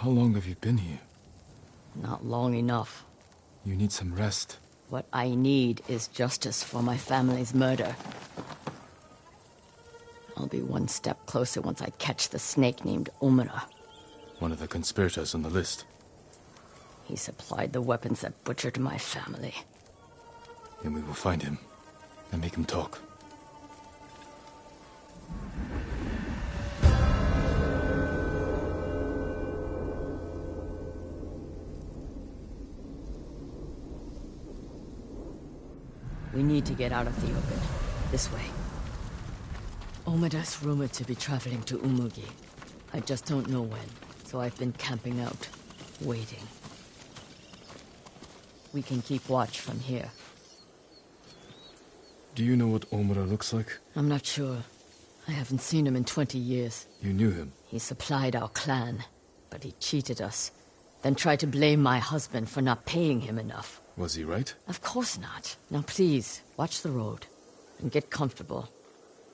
How long have you been here? Not long enough. You need some rest. What I need is justice for my family's murder. I'll be one step closer once I catch the snake named Omura. One of the conspirators on the list. He supplied the weapons that butchered my family. Then we will find him and make him talk. We need to get out of the open. This way. Omura's rumored to be traveling to Umugi. I just don't know when, so I've been camping out, waiting. We can keep watch from here. Do you know what Omura looks like? I'm not sure. I haven't seen him in 20 years. You knew him? He supplied our clan, but he cheated us. Then tried to blame my husband for not paying him enough. Was he right? Of course not. Now please, watch the road. And get comfortable.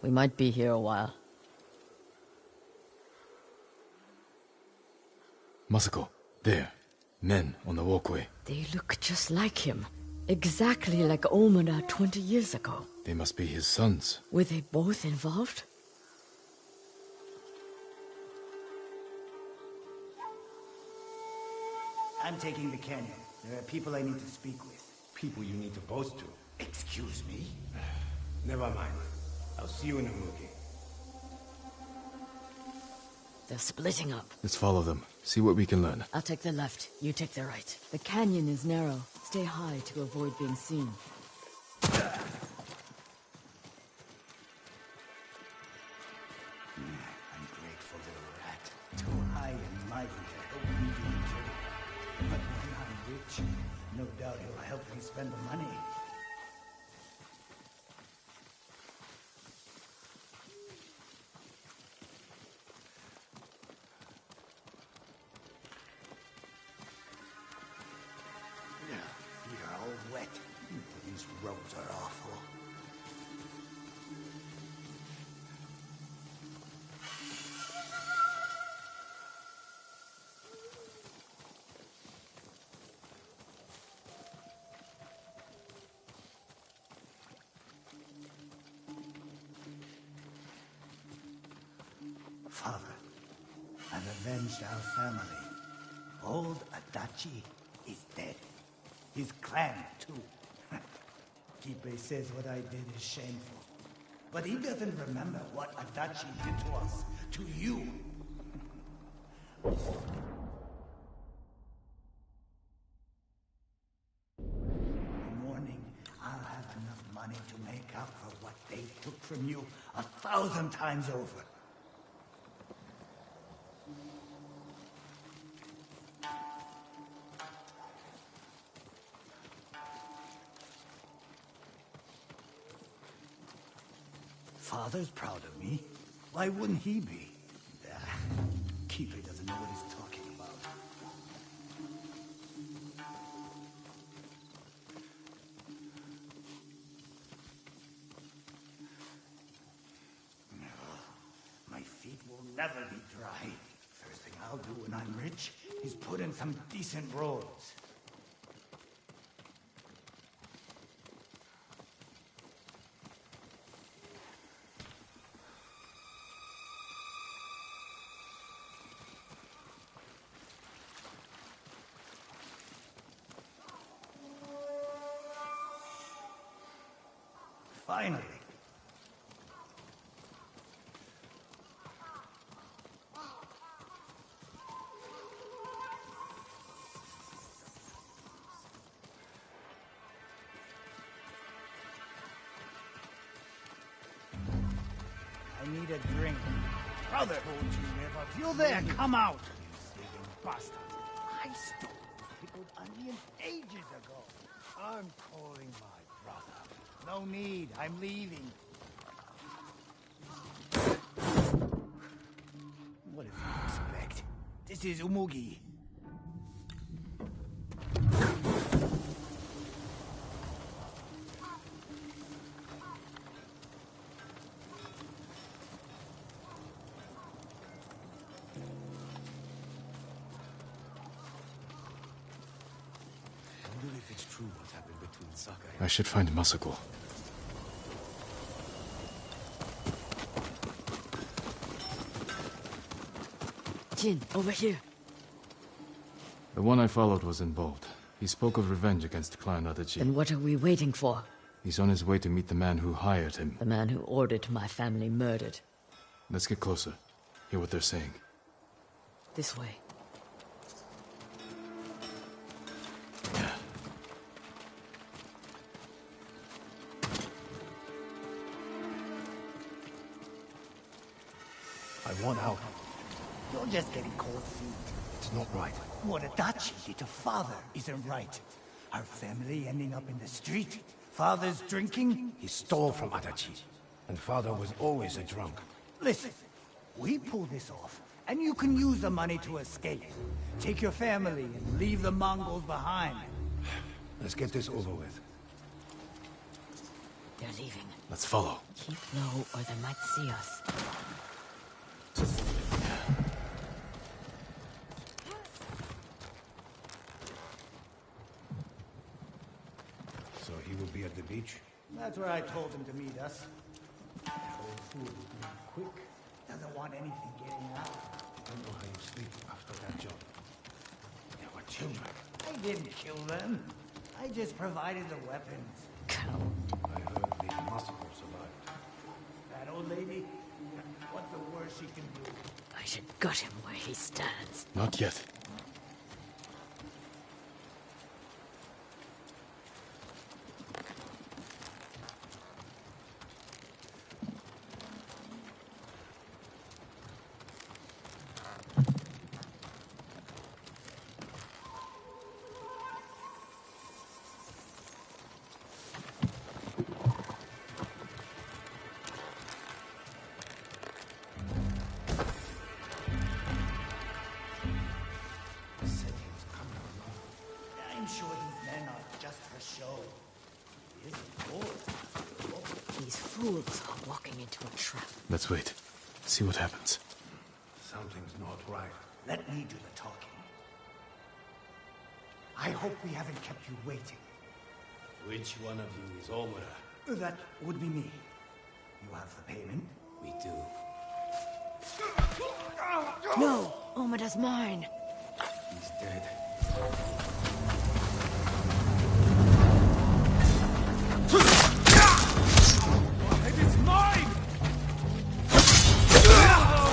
We might be here a while. Masako, there. Men on the walkway. They look just like him. Exactly like Omura 20 years ago. They must be his sons. Were they both involved? I'm taking the canyon. There are people I need to speak with. People you need to boast to. Excuse me? Never mind. I'll see you in Umugi. They're splitting up. Let's follow them. See what we can learn. I'll take the left, you take the right. The canyon is narrow. Stay high to avoid being seen. Ungrateful little rat. Too high and mighty to help me do the job. But when I'm rich, no doubt he'll help me spend the money. You're all wet. These roads are awful. Father, I've avenged our family. Old Adachi is dead. His clan, too. Kipe says what I did is shameful. But he doesn't remember what Adachi did to us, to you. In the morning, I'll have enough money to make up for what they took from you 1,000 times over. Father's proud of me. Why wouldn't he be? Kipe doesn't know what he's talking about. No, my feet will never be dry. First thing I'll do when I'm rich is put in some decent roads. Finally. I need a drink. Brother! Told you never. If you're there, come out! You thieving bastard. I stole those pickled onions ages ago. I'm calling my brother. No need. I'm leaving. What did you expect? This is Umugi. wonder if it's true what happened between Saka I should find Masako. Jin, over here. The one I followed was in bold. He spoke of revenge against Clan Adachi. Then what are we waiting for? He's on his way to meet the man who hired him. The man who ordered my family murdered. Let's get closer. Hear what they're saying. This way. I want out. You're just getting cold feet. It's not right. What Adachi did to father isn't right. Our family ending up in the street. Father's drinking. He stole from Adachi. And father was always a drunk. Listen, we pull this off, and you can use the money to escape. Take your family and leave the Mongols behind. Let's get this over with. They're leaving. Let's follow. Keep low or they might see us. So he will be at the beach? That's where I told him to meet us. That old fool is being quick. Doesn't want anything getting out. I don't know how you sleep after that job. They were children. I didn't kill them. I just provided the weapons. Cow. I heard the Masako survived. That old lady, what's the worst she can do? I should gut him where he stands. Not yet. I'm sure these men are just for show. He isn't bored. These fools are walking into a trap. Let's wait. See what happens. Something's not right. Let me do the talking. I hope we haven't kept you waiting. Which one of you is Omura? That would be me. You have the payment? We do. No! Omada's mine! He's dead. It is mine! Damn!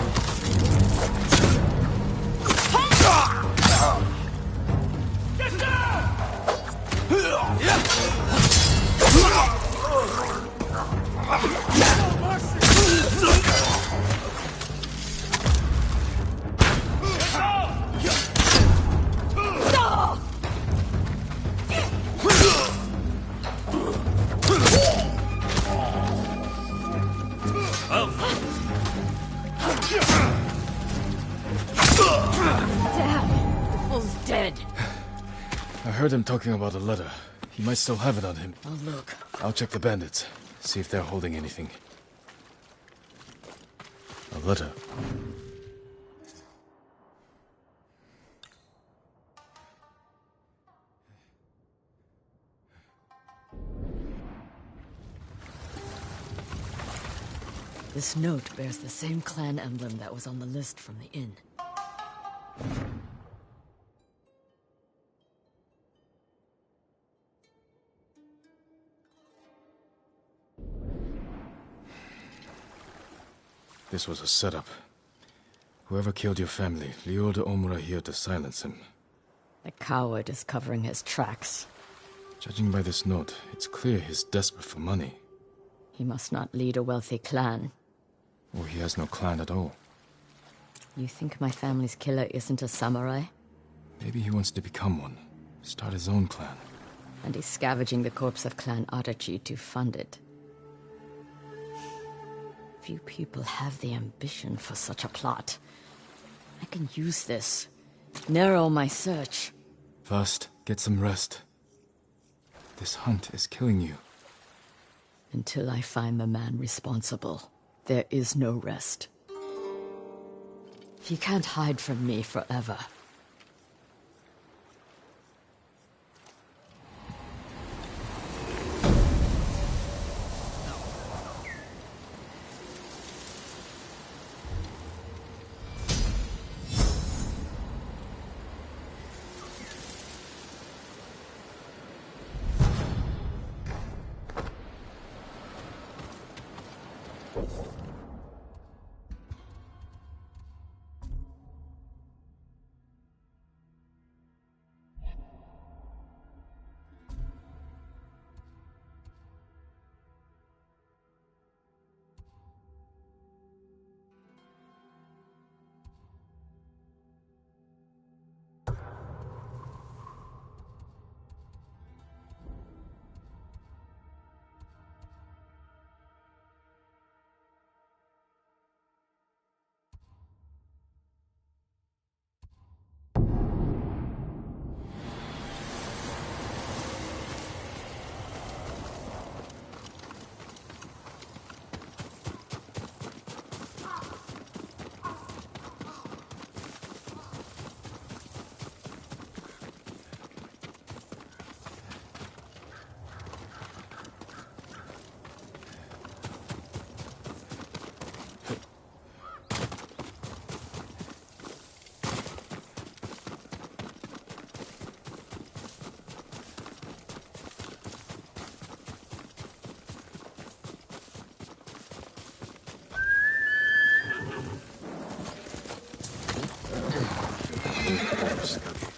The fool's dead. I heard him talking about a letter. He might still have it on him. Oh, look. I'll check the bandits. See if they're holding anything. A letter. This note bears the same clan emblem that was on the list from the inn. This was a setup. Whoever killed your family lured Omura here to silence him. The coward is covering his tracks. Judging by this note, it's clear he's desperate for money. He must not lead a wealthy clan. Or he has no clan at all. You think my family's killer isn't a samurai? Maybe he wants to become one. Start his own clan. And he's scavenging the corpse of Clan Adachi to fund it. Few people have the ambition for such a plot. I can use this. Narrow my search. First, get some rest. This hunt is killing you. Until I find the man responsible, there is no rest. He can't hide from me forever. Arashikage.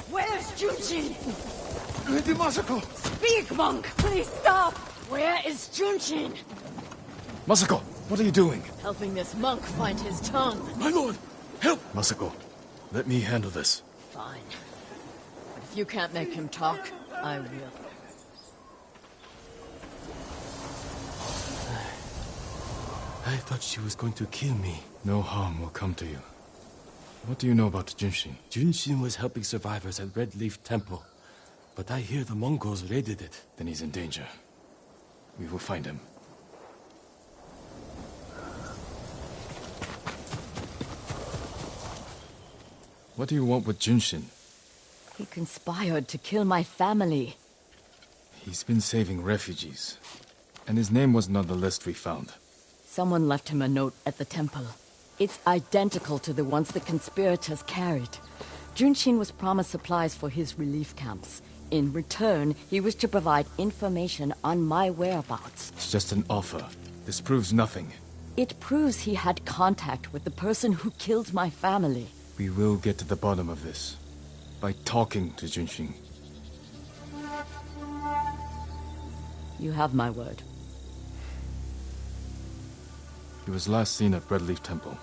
Where's Junshin? Lady Masako! Speak, monk! Please stop! Where is Junshin? Masako, what are you doing? Helping this monk find his tongue. My lord, help! Masako, let me handle this. Fine. But if you can't make him talk, I will. I thought she was going to kill me. No harm will come to you. What do you know about Junshin? Junshin was helping survivors at Red Leaf Temple. But I hear the Mongols raided it. Then he's in danger. We will find him. What do you want with Junshin? He conspired to kill my family. He's been saving refugees. And his name wasn't on the list we found. Someone left him a note at the temple. It's identical to the ones the conspirators carried. Junshin was promised supplies for his relief camps. In return, he was to provide information on my whereabouts. It's just an offer. This proves nothing. It proves he had contact with the person who killed my family. We will get to the bottom of this. By talking to Junshin. You have my word. He was last seen at Red Leaf Temple.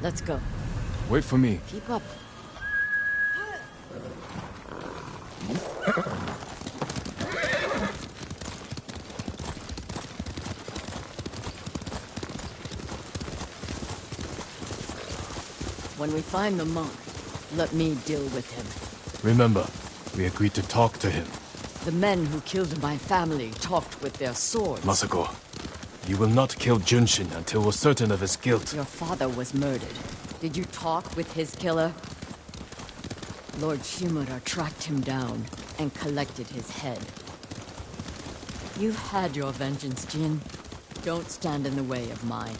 Let's go. Wait for me. Keep up. When we find the monk, let me deal with him. Remember, we agreed to talk to him. The men who killed my family talked with their swords. Masako, you will not kill Junshin until we're certain of his guilt. Your father was murdered. Did you talk with his killer? Lord Shimura tracked him down and collected his head. You've had your vengeance, Jin. Don't stand in the way of mine.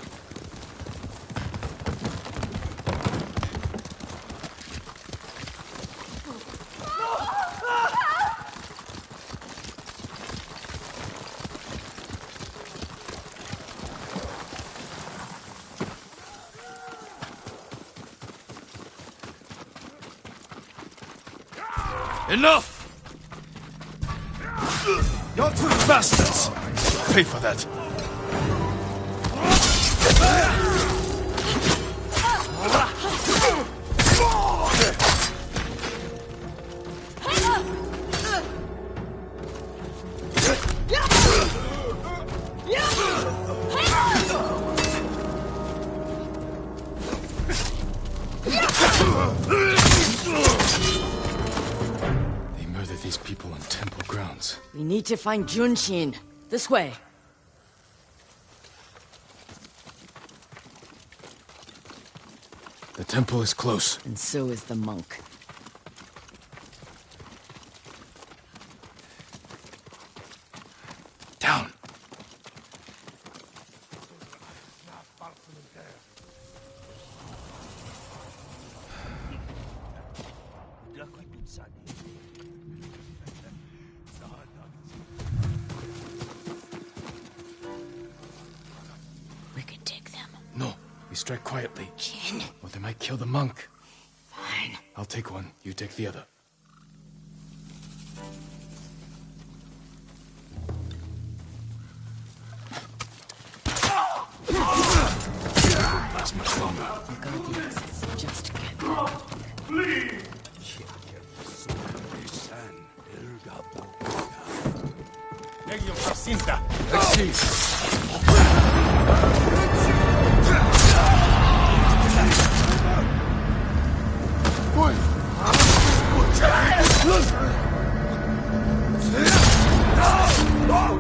Enough! You're two bastards! Pay for that! These people on temple grounds. We need to find Junshin. This way. The temple is close. And so is the monk. Down. We can take them. No, we strike quietly. Jin. Or they might kill the monk. Fine. I'll take one, you take the other.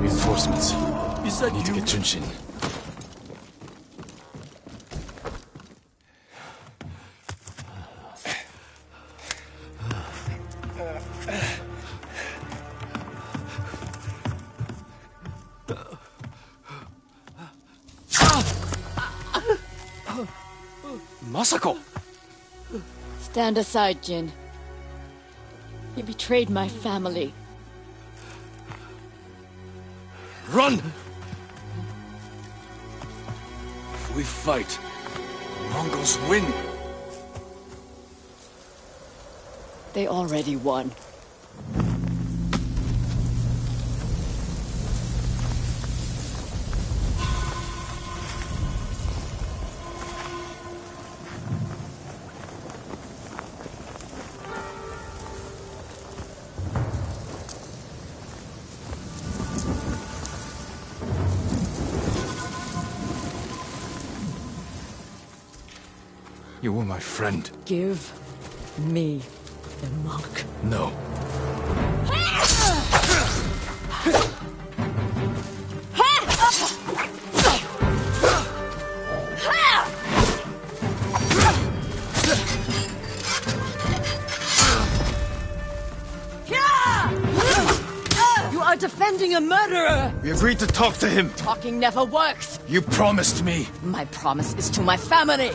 Reinforcements. I need to get Junshin. Masako! Stand aside, Jin. You betrayed my family. Run! If we fight, Mongols win. They already won. You were my friend. Give me the mark. No. You are defending a murderer! We agreed to talk to him. Talking never works! You promised me. My promise is to my family!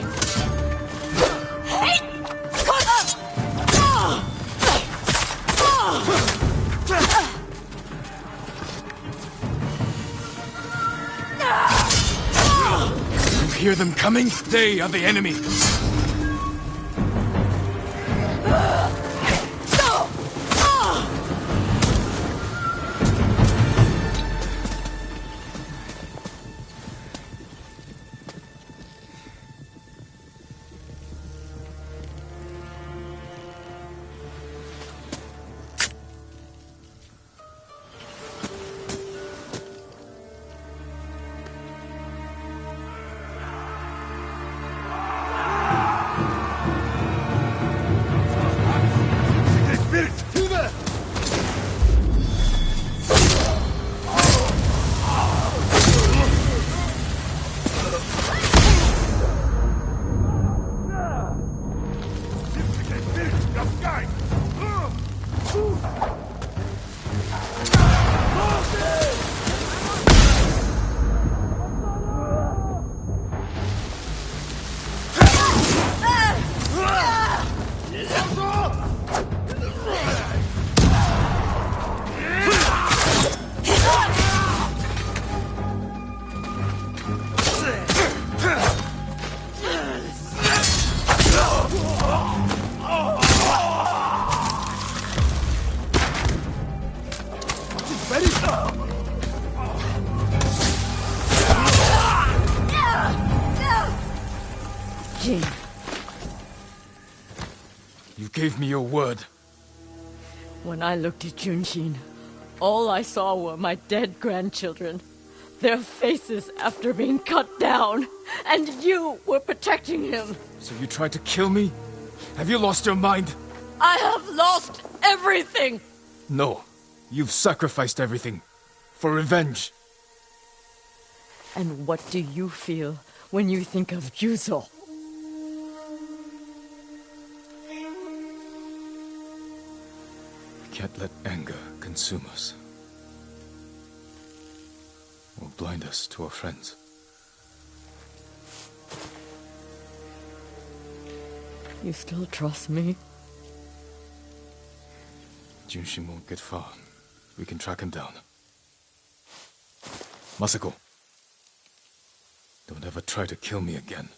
You hear them coming? They are the enemy. Jin, You gave me your word. when I looked at Junshin, all I saw were my dead grandchildren. Their faces after being cut down. And you were protecting him. So you tried to kill me? Have you lost your mind? I have lost everything! No. You've sacrificed everything. For revenge. And what do you feel when you think of Yuzo? We can't let anger consume us. Or blind us to our friends. You still trust me? Junshin won't get far. We can track him down. Masako. Don't ever try to kill me again.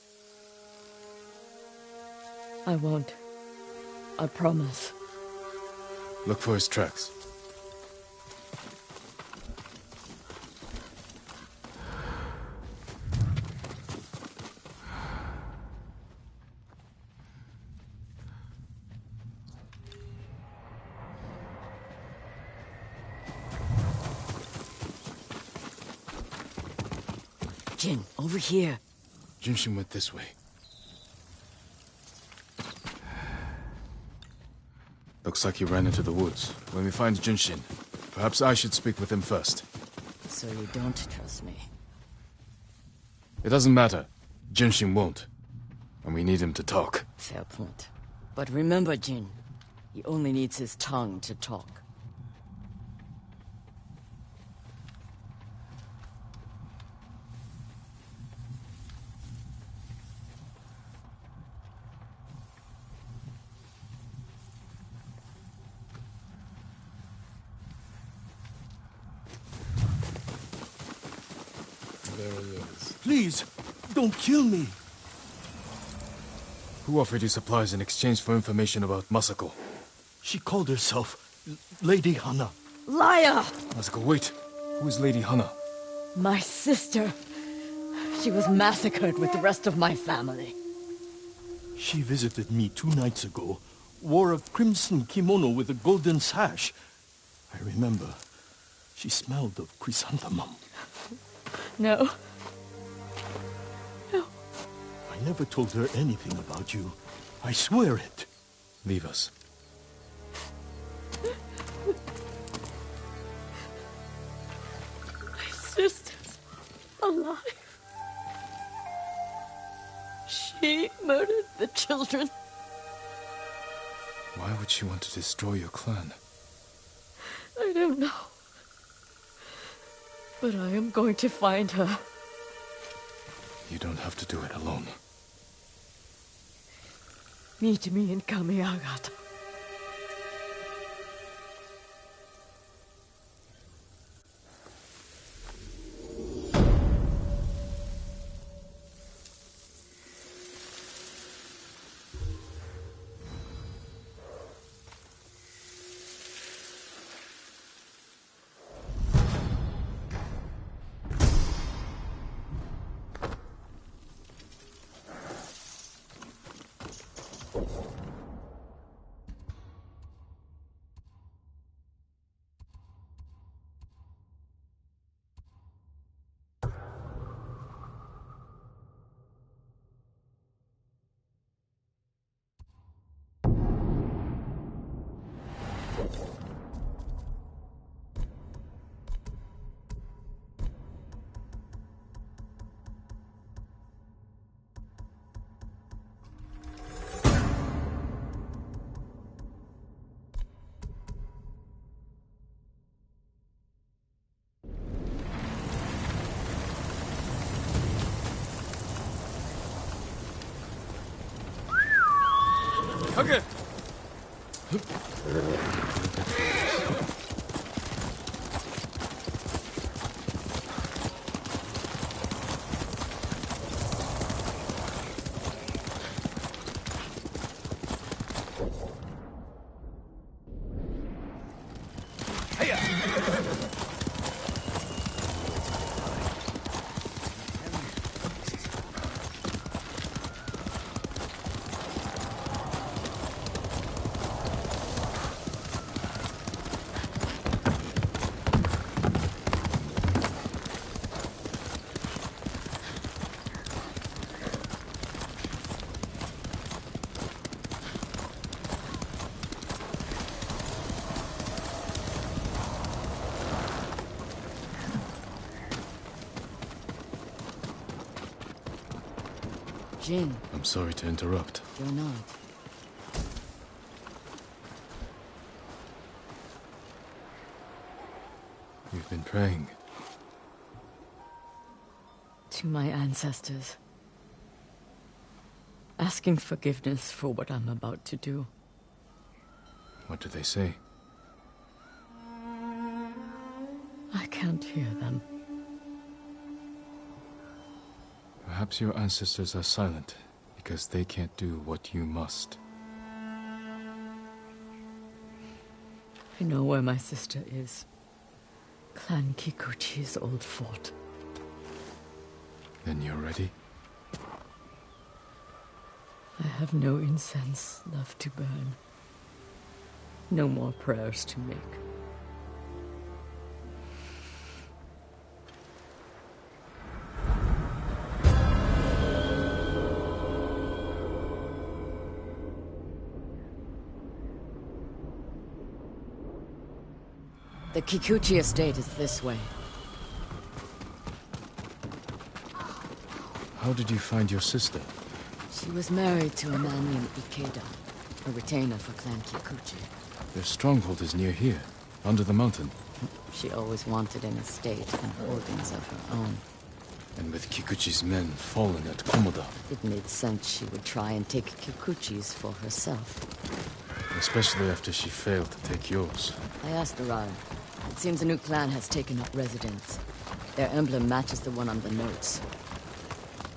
I won't. I promise. Look for his tracks. Jin, over here. Jinshin went this way. Looks like he ran into the woods. When we find Jinshin, perhaps I should speak with him first. So you don't trust me? It doesn't matter. Jinshin won't. And we need him to talk. Fair point. But remember, Jin, he only needs his tongue to talk. There he is. Please, don't kill me. Who offered you supplies in exchange for information about Masako? She called herself Lady Hana. Liar! Masako, wait. Who is Lady Hana? My sister. She was massacred with the rest of my family. She visited me 2 nights ago, wore a crimson kimono with a golden sash. I remember. She smelled of chrysanthemum. No. I never told her anything about you. I swear it. Leave us. My sister's alive. She murdered the children. Why would she want to destroy your clan? I don't know. But I am going to find her. You don't have to do it alone. Meet me in Kamiagata. Okay. Jin, I'm sorry to interrupt. you're not. You've been praying. To my ancestors. Asking forgiveness for what I'm about to do. What do they say? I can't hear them. Perhaps your ancestors are silent because they can't do what you must. I know where my sister is. Clan Kikuchi's old fort. Then you're ready? I have no incense left to burn. No more prayers to make. The Kikuchi estate is this way. How did you find your sister? She was married to a man named Ikeda, a retainer for Clan Kikuchi. Their stronghold is near here, under the mountain. She always wanted an estate and holdings of her own. And with Kikuchi's men fallen at Komoda. It made sense she would try and take Kikuchi's for herself. Especially after she failed to take yours. I asked around. It seems a new clan has taken up residence. Their emblem matches the one on the notes.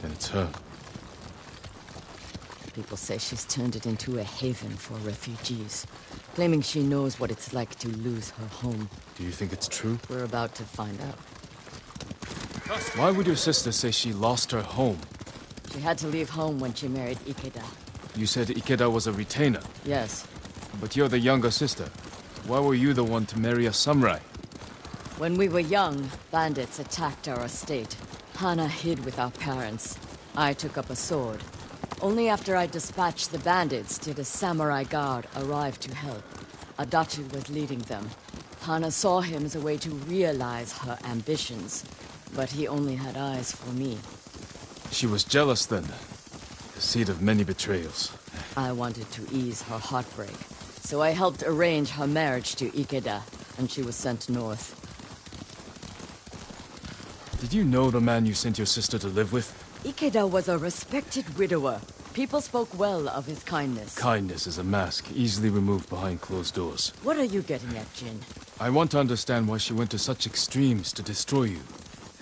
Then it's her. People say she's turned it into a haven for refugees, claiming she knows what it's like to lose her home. Do you think it's true? We're about to find out. Why would your sister say she lost her home? She had to leave home when she married Ikeda. You said Ikeda was a retainer, Yes. but you're the younger sister. Why were you the one to marry a samurai? When we were young, bandits attacked our estate. Hana hid with our parents. I took up a sword. Only after I dispatched the bandits did a samurai guard arrive to help. Adachi was leading them. Hana saw him as a way to realize her ambitions, but he only had eyes for me. She was jealous then. The seed of many betrayals. I wanted to ease her heartbreak, so I helped arrange her marriage to Ikeda, and she was sent north. Did you know the man you sent your sister to live with? Ikeda was a respected widower. People spoke well of his kindness. Kindness is a mask, easily removed behind closed doors. What are you getting at, Jin? I want to understand why she went to such extremes to destroy you.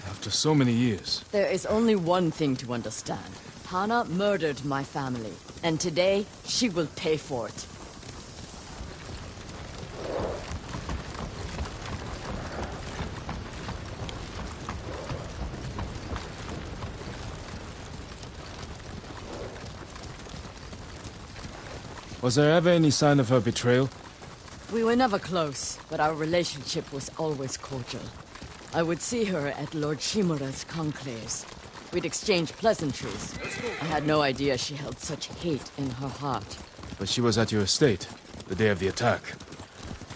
After so many years. There is only one thing to understand. Hana murdered my family, and today she will pay for it. Was there ever any sign of her betrayal? We were never close, but our relationship was always cordial. I would see her at Lord Shimura's conclaves. We'd exchange pleasantries. I had no idea she held such hate in her heart. But she was at your estate, the day of the attack.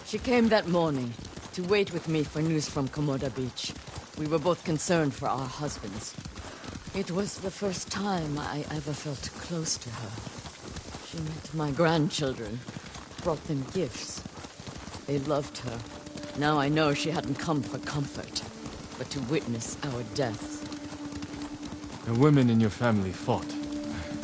She came that morning to wait with me for news from Komoda Beach. We were both concerned for our husbands. It was the first time I ever felt close to her. She met my grandchildren, brought them gifts. They loved her. Now I know she hadn't come for comfort, but to witness our deaths. The women in your family fought.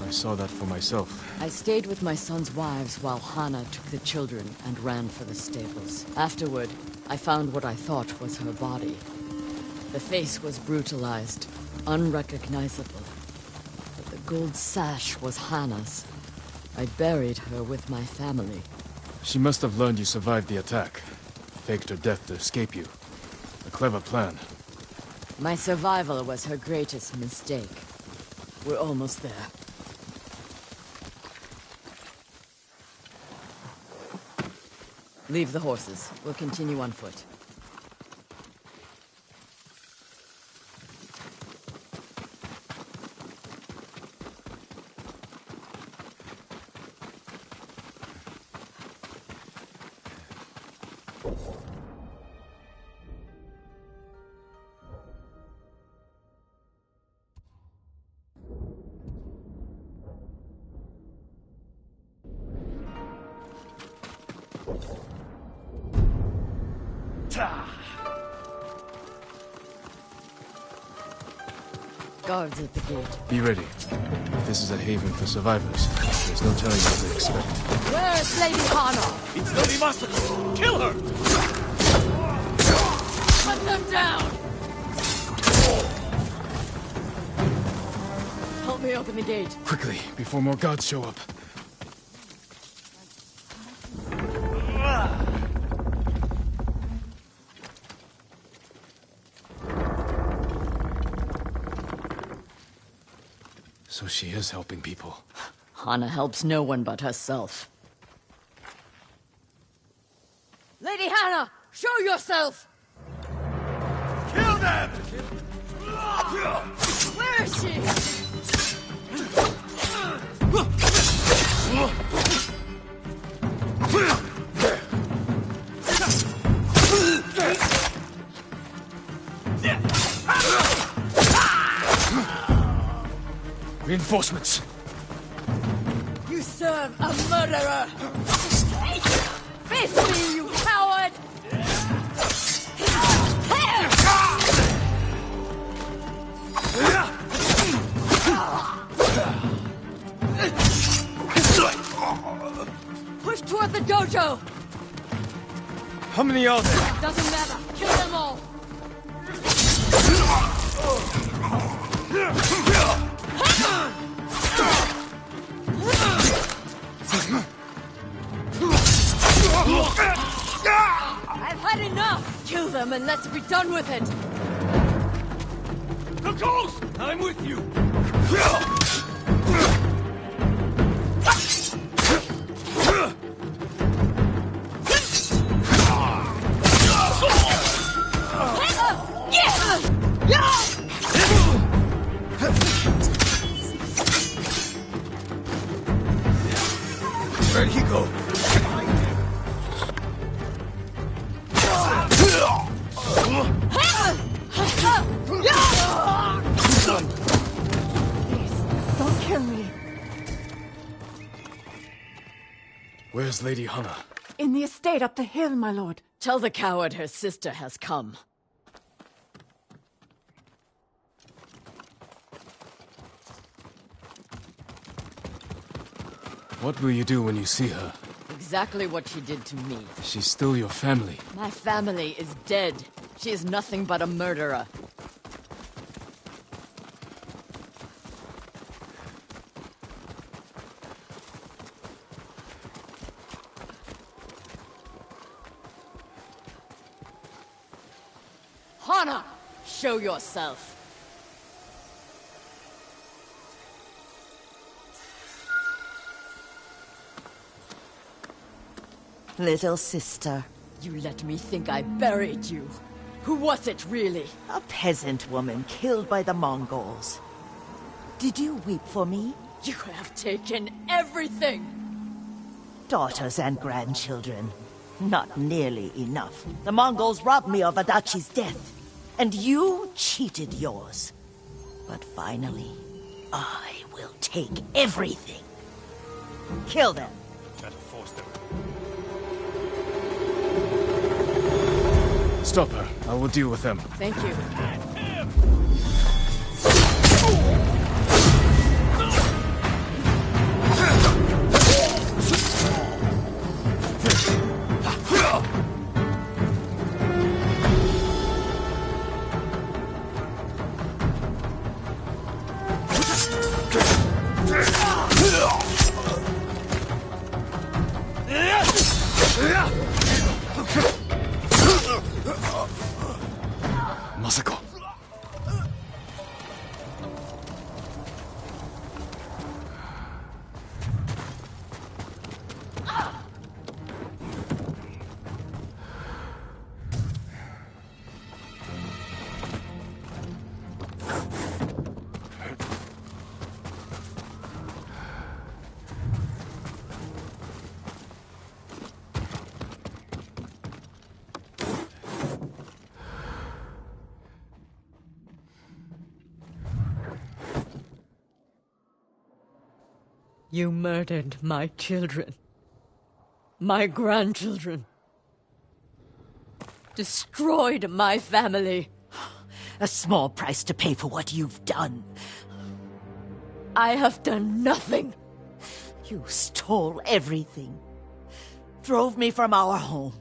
I saw that for myself. I stayed with my son's wives while Hana took the children and ran for the stables. Afterward, I found what I thought was her body. The face was brutalized, unrecognizable. But the gold sash was Hana's. I buried her with my family. She must have learned you survived the attack. Faked her death to escape you. A clever plan. My survival was her greatest mistake. We're almost there. Leave the horses. We'll continue on foot. Guards at the gate. Be ready. If this is a haven for survivors, there's no telling what to expect. Where's Lady Hana? It's Lady Masako! Kill her! Cut them down! Help me open the gate. Quickly, before more guards show up. So she is helping people. Hana helps no one but herself. Lady Hana, show yourself! Kill them! Where is she? Reinforcements! You serve a murderer! Face me, you coward! Push toward the dojo! How many are there? Doesn't matter. Kill them all! I've had enough! Kill them and let's be done with it! The ghost! I'm with you! Where'd he go? Don't kill me. Where's Lady Hana? In the estate up the hill, my lord. Tell the coward her sister has come. What will you do when you see her? Exactly what she did to me. She's still your family. My family is dead. She is nothing but a murderer. Hana! Show yourself! Little sister. You let me think I buried you. Who was it, really? A peasant woman killed by the Mongols. Did you weep for me? You have taken everything! Daughters and grandchildren. Not nearly enough. The Mongols robbed me of Adachi's death. And you cheated yours. But finally, I will take everything. Kill them. Try to force them. Stop her. I will deal with them. Thank you. Masako. You murdered my children. My grandchildren. Destroyed my family. A small price to pay for what you've done. I have done nothing. You stole everything. Drove me from our home.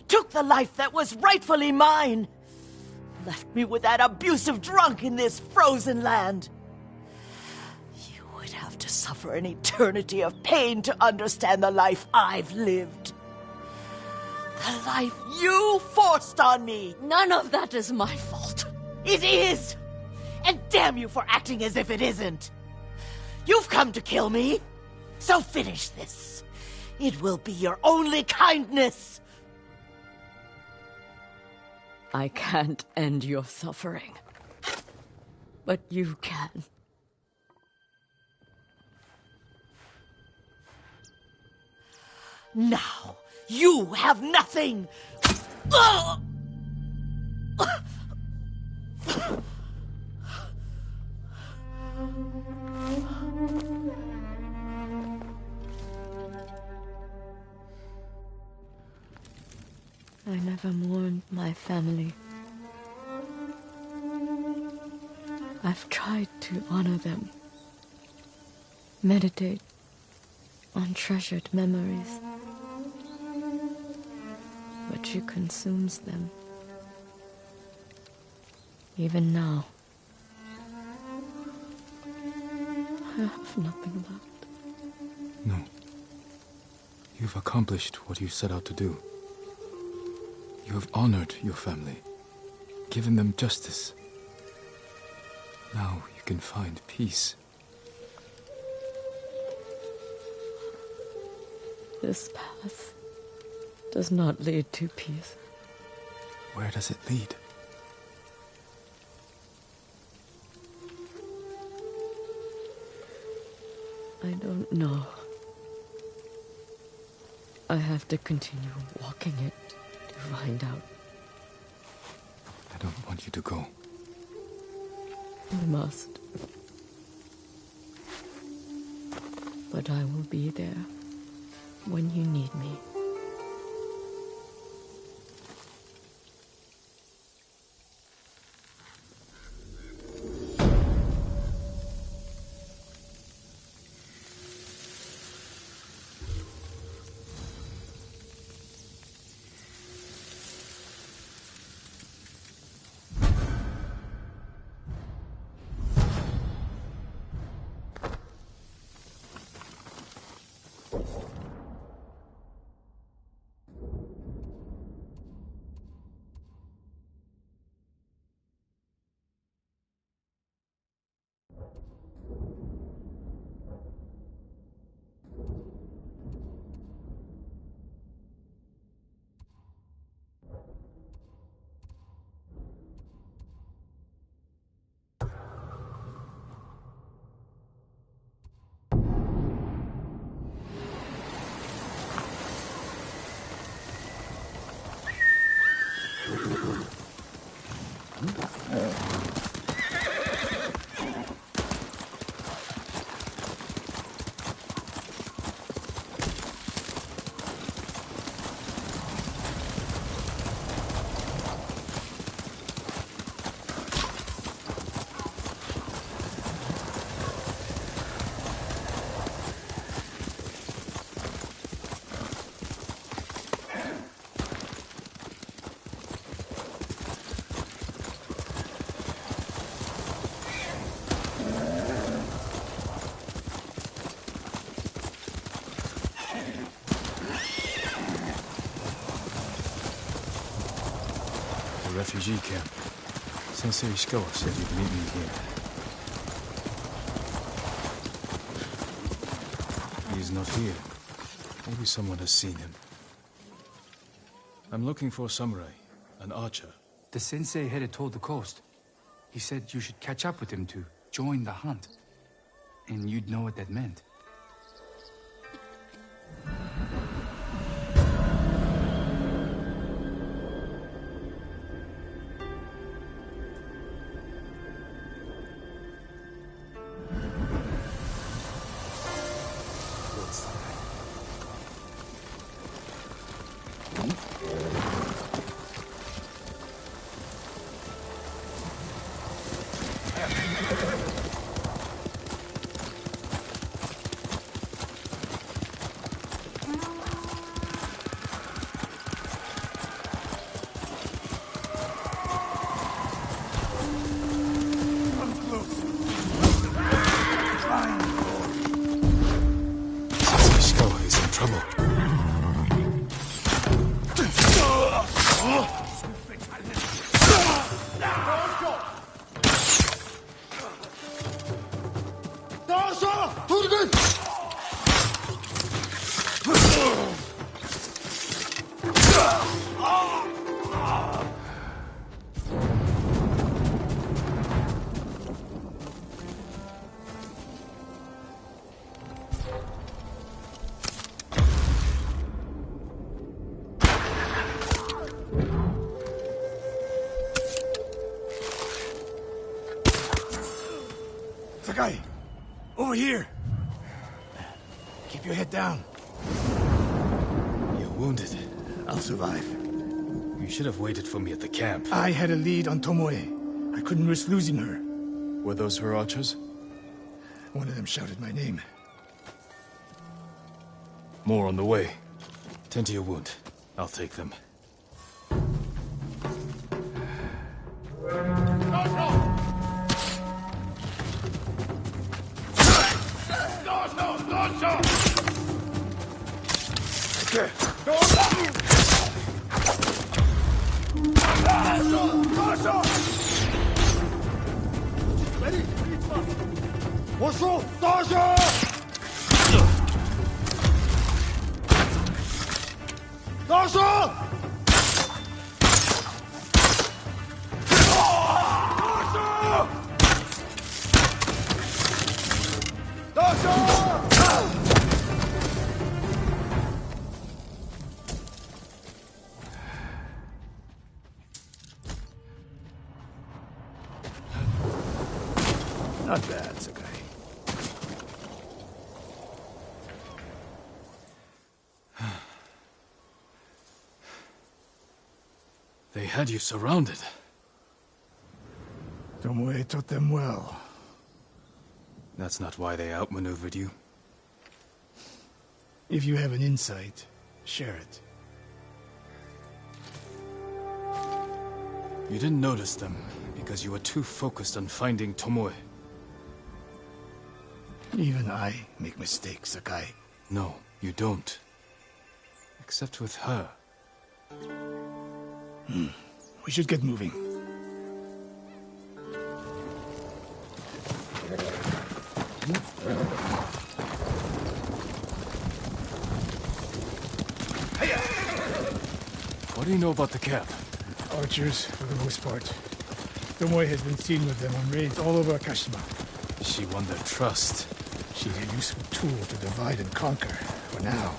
Took the life that was rightfully mine. Left me with that abusive drunk in this frozen land. You would have to suffer an eternity of pain to understand the life I've lived. The life you forced on me. None of that is my fault. It is! And damn you for acting as if it isn't. You've come to kill me, so finish this. It will be your only kindness. I can't end your suffering. But you can. Now, you have nothing! Ugh! I never mourned my family. I've tried to honor them, meditate on treasured memories, but she consumes them. Even now, I have nothing left. No. You've accomplished what you set out to do. You have honored your family, given them justice. Now you can find peace. This path does not lead to peace. Where does it lead? I don't know. I have to continue walking it to find out. I don't want you to go. I must. But I will be there when you need me. Refugee camp. Sensei Ishikawa said you'd meet me here. He's not here. Maybe someone has seen him. I'm looking for a samurai, an archer. The sensei headed toward the coast. He said you should catch up with him to join the hunt. And you'd know what that meant. Sakai! Over here! Keep your head down. You're wounded. I'll survive. You should have waited for me at the camp. I had a lead on Tomoe. I couldn't risk losing her. Were those her archers? One of them shouted my name. More on the way. Tend to your wound. I'll take them. Not bad, Sakai. They had you surrounded. Tomoe taught them well. That's not why they outmaneuvered you. If you have an insight, share it. You didn't notice them because you were too focused on finding Tomoe. Even I make mistakes, Sakai. No, you don't. Except with her. We should get moving. What do you know about the camp? Archers, for the most part. Tomoe has been seen with them on raids all over Akashima. She won their trust. She's a useful tool to divide and conquer, for now.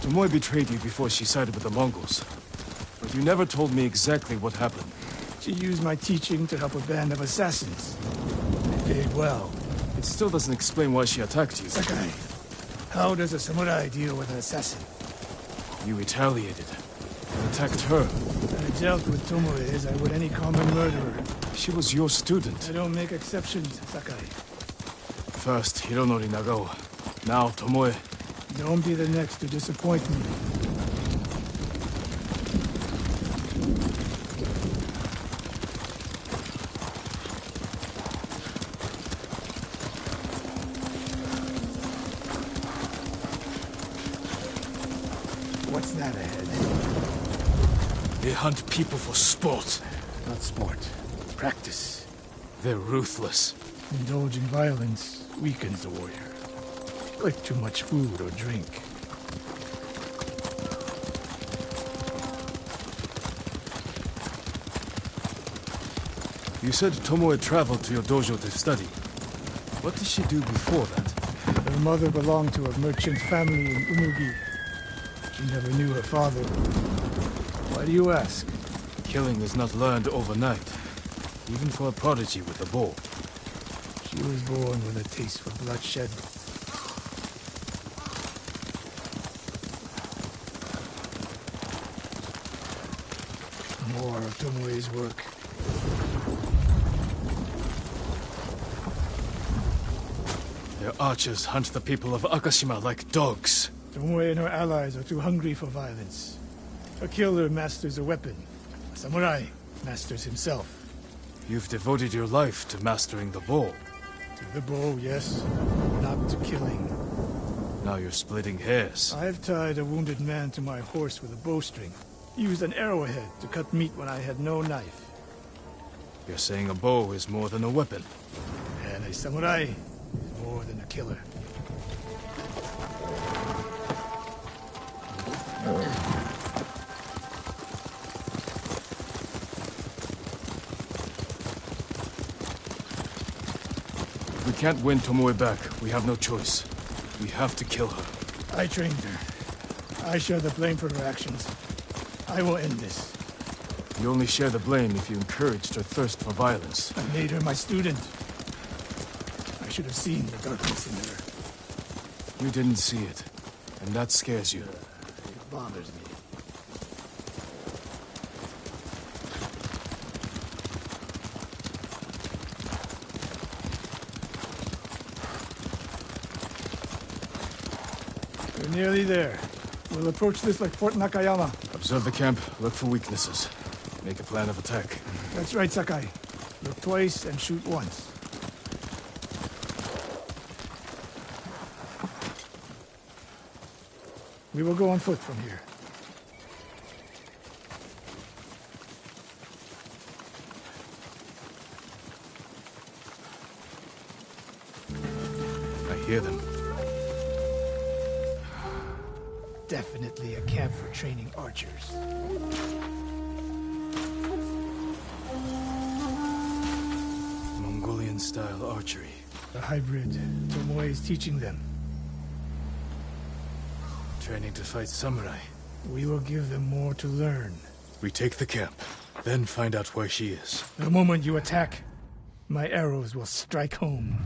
Tomoe betrayed you before she sided with the Mongols. But you never told me exactly what happened. She used my teaching to help a band of assassins. They did well. It still doesn't explain why she attacked you. Sakai, how does a samurai deal with an assassin? You retaliated. You attacked her. I dealt with Tomoe as I would any common murderer. She was your student. I don't make exceptions, Sakai. First, Hironori Nagao. Now, Tomoe. Don't be the next to disappoint me. What's that ahead? They hunt people for sport. Not sport. Practice. They're ruthless. Indulging violence weakens the warrior. Like too much food or drink. You said Tomoe traveled to your dojo to study. What did she do before that? Her mother belonged to a merchant family in Umugi. She never knew her father. Why do you ask? Killing is not learned overnight. Even for a prodigy with a bow. She was born with a taste for bloodshed. More of Tomoe's work. Their archers hunt the people of Akashima like dogs. Tomoe and her allies are too hungry for violence. A killer masters a weapon. A samurai masters himself. You've devoted your life to mastering the bow. To the bow, yes. Not to killing. Now you're splitting hairs. I've tied a wounded man to my horse with a bowstring. Used an arrowhead to cut meat when I had no knife. You're saying a bow is more than a weapon. And a samurai is more than a killer. We can't win Tomoe back. We have no choice. We have to kill her. I trained her. I share the blame for her actions. I will end this. You only share the blame if you encouraged her thirst for violence. I made her my student. I should have seen the darkness in her. You didn't see it, and that scares you. It bothers me. We're nearly there. We'll approach this like Fort Nakayama. Observe the camp, look for weaknesses. Make a plan of attack. That's right, Sakai. Look twice and shoot once. We will go on foot from here. I hear them. Definitely a camp for training archers. Mongolian-style archery. The hybrid Tomoe is teaching them. Training to fight samurai. We will give them more to learn. We take the camp, then find out where she is. The moment you attack, my arrows will strike home.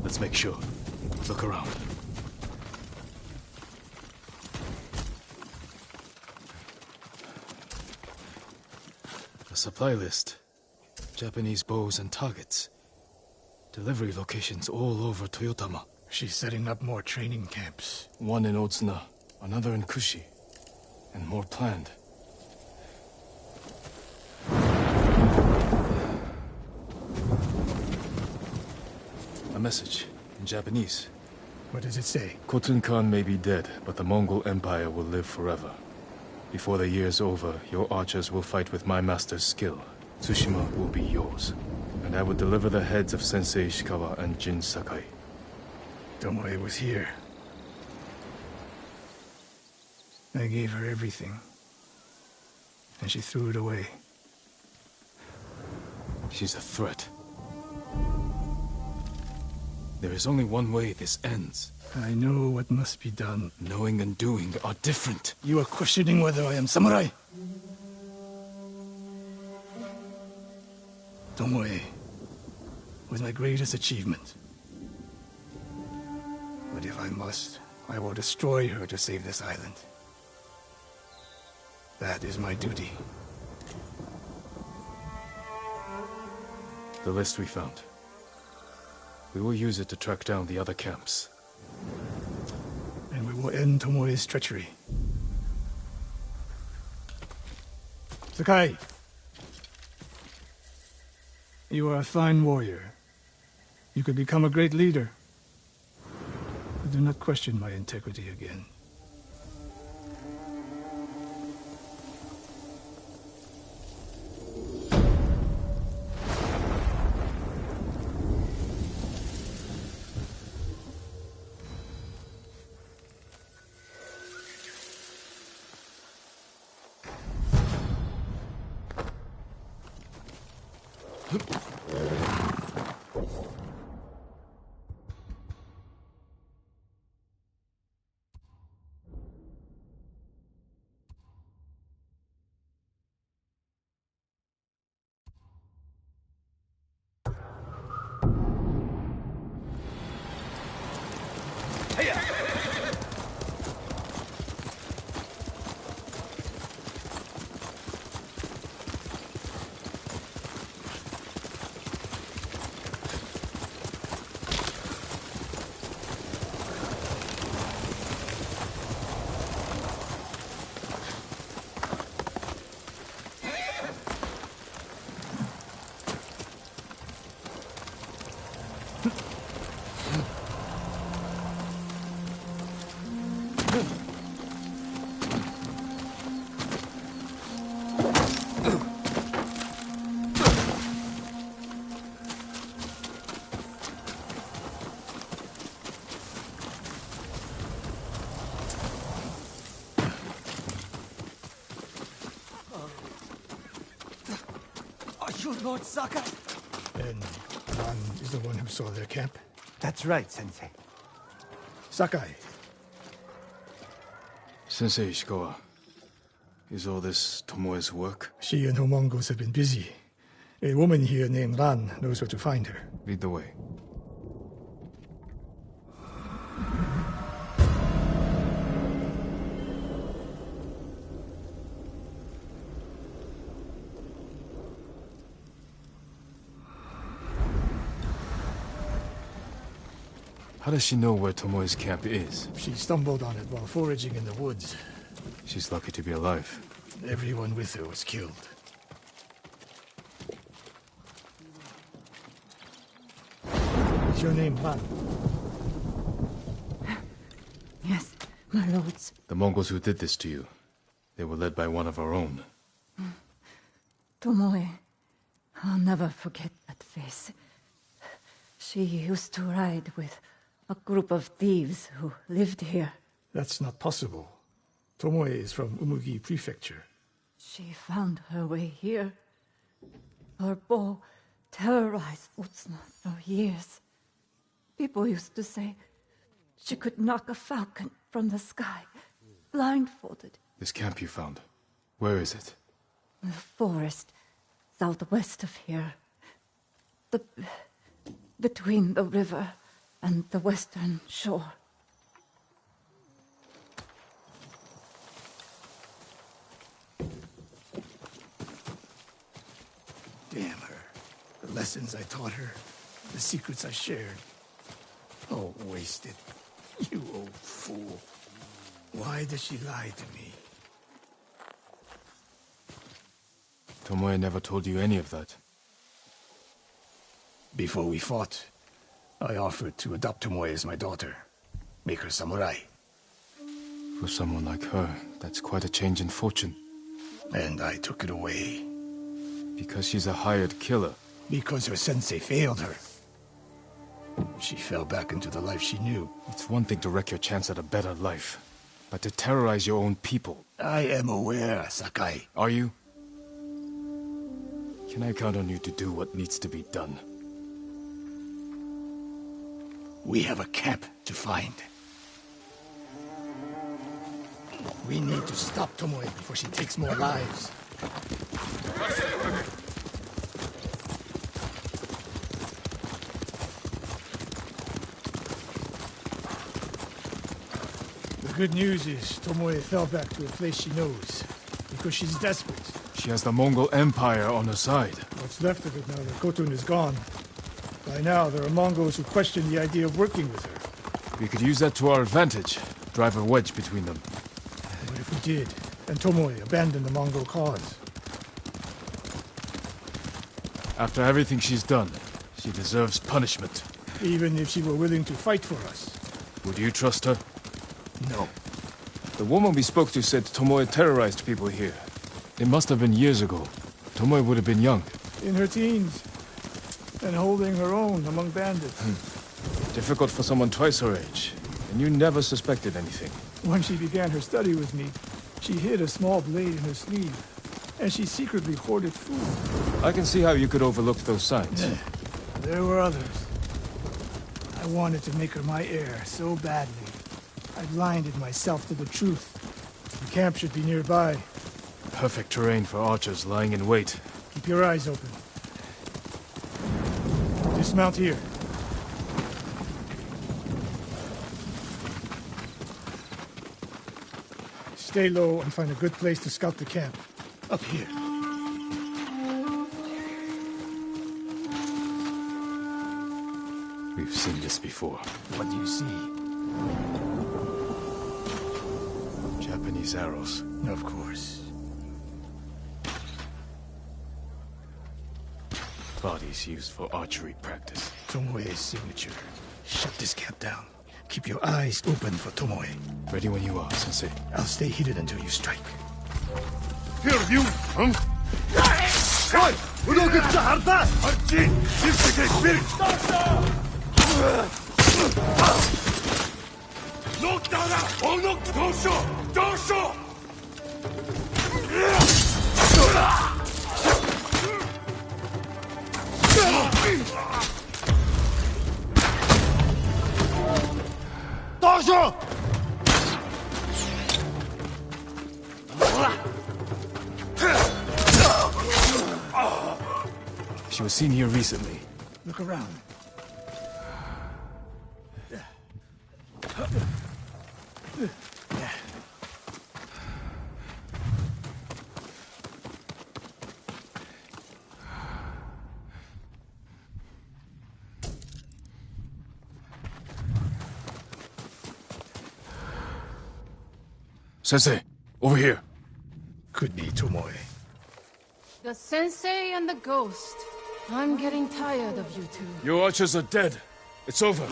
Let's make sure. Look around. A supply list. Japanese bows and targets. Delivery locations all over Toyotama. She's setting up more training camps. One in Otsuna, another in Kushi, and more planned. A message in Japanese. What does it say? Khotun Khan may be dead, but the Mongol Empire will live forever. Before the year's over, your archers will fight with my master's skill. Tsushima will be yours. And I will deliver the heads of Sensei Ishikawa and Jin Sakai. Tomoe was here. I gave her everything. And she threw it away. She's a threat. There is only one way this ends. I know what must be done. Knowing and doing are different. You are questioning whether I am samurai? Tomoe was my greatest achievement. But if I must, I will destroy her to save this island. That is my duty. The list we found. We will use it to track down the other camps. And we will end Tomoe's treachery. Sakai! You are a fine warrior. You could become a great leader. But do not question my integrity again. Are you Lord Sakai? And Ran is the one who saw their camp? That's right, Sensei. Sakai. Sensei Ishikawa, is all this Tomoe's work? She and her Mongols have been busy. A woman here named Ran knows where to find her. Lead the way. How does she know where Tomoe's camp is? She stumbled on it while foraging in the woods. She's lucky to be alive. Everyone with her was killed. Is your name Ran? Yes, my lords. The Mongols who did this to you, they were led by one of our own. Tomoe. I'll never forget that face. She used to ride with a group of thieves who lived here. That's not possible. Tomoe is from Umugi Prefecture. She found her way here. Her bow terrorized Utsuna for years. People used to say she could knock a falcon from the sky, blindfolded. This camp you found, where is it? The forest southwest of here. Between the river and the western shore. Damn her. The lessons I taught her, the secrets I shared. All wasted. You old fool. Why does she lie to me? Tomoe never told you any of that. Before we fought, I offered to adopt Tomoe as my daughter. Make her samurai. For someone like her, that's quite a change in fortune. And I took it away. Because she's a hired killer. Because her sensei failed her. She fell back into the life she knew. It's one thing to wreck your chance at a better life, but to terrorize your own people. I am aware, Sakai. Are you? Can I count on you to do what needs to be done? We have a camp to find. We need to stop Tomoe before she takes more lives. The good news is Tomoe fell back to a place she knows, because she's desperate. She has the Mongol Empire on her side. What's left of it now that Khotun is gone? By now, there are Mongols who question the idea of working with her. We could use that to our advantage. Drive a wedge between them. What if we did, and Tomoe abandoned the Mongol cause? After everything she's done, she deserves punishment. Even if she were willing to fight for us? Would you trust her? No. The woman we spoke to said Tomoe terrorized people here. It must have been years ago. Tomoe would have been young. In her teens. And holding her own among bandits. Difficult for someone twice her age. And you never suspected anything. When she began her study with me, she hid a small blade in her sleeve. And she secretly hoarded food. I can see how you could overlook those signs. There were others. I wanted to make her my heir so badly. I blinded myself to the truth. The camp should be nearby. Perfect terrain for archers lying in wait. Keep your eyes open. Dismount here. Stay low and find a good place to scout the camp. Up here. We've seen this before. What do you see? Japanese arrows. Of course. Bodies used for archery practice. Tomoe's signature. Shut this camp down. Keep your eyes open for Tomoe. Ready when you are, Sensei. I'll stay hidden until you strike. Here, you! Huh? Ой! Много harda! Archie! Сивсекай, бери! Ноктара! Онок! Дошо! Дошо! Дошо! She was seen here recently. Look around. Sensei, over here. Could be Tomoe. The sensei and the ghost. I'm getting tired of you two. Your archers are dead. It's over.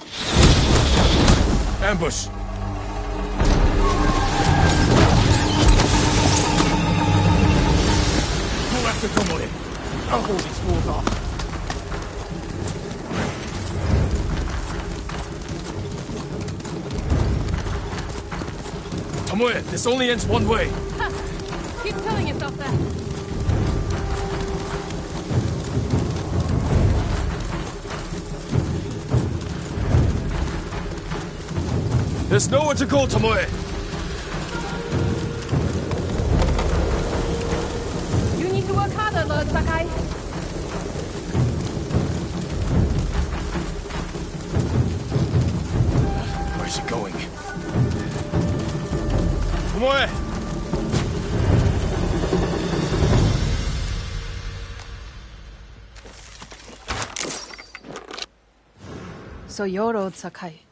Ambush. Go after Tomoe. I'll hold these fools off. Tomoe, this only ends one way. Ha! Keep telling yourself that. There's nowhere to go, Tomoe. You need to work harder, Lord Sakai. Where's she going? Tomoe! So you're Lord Sakai,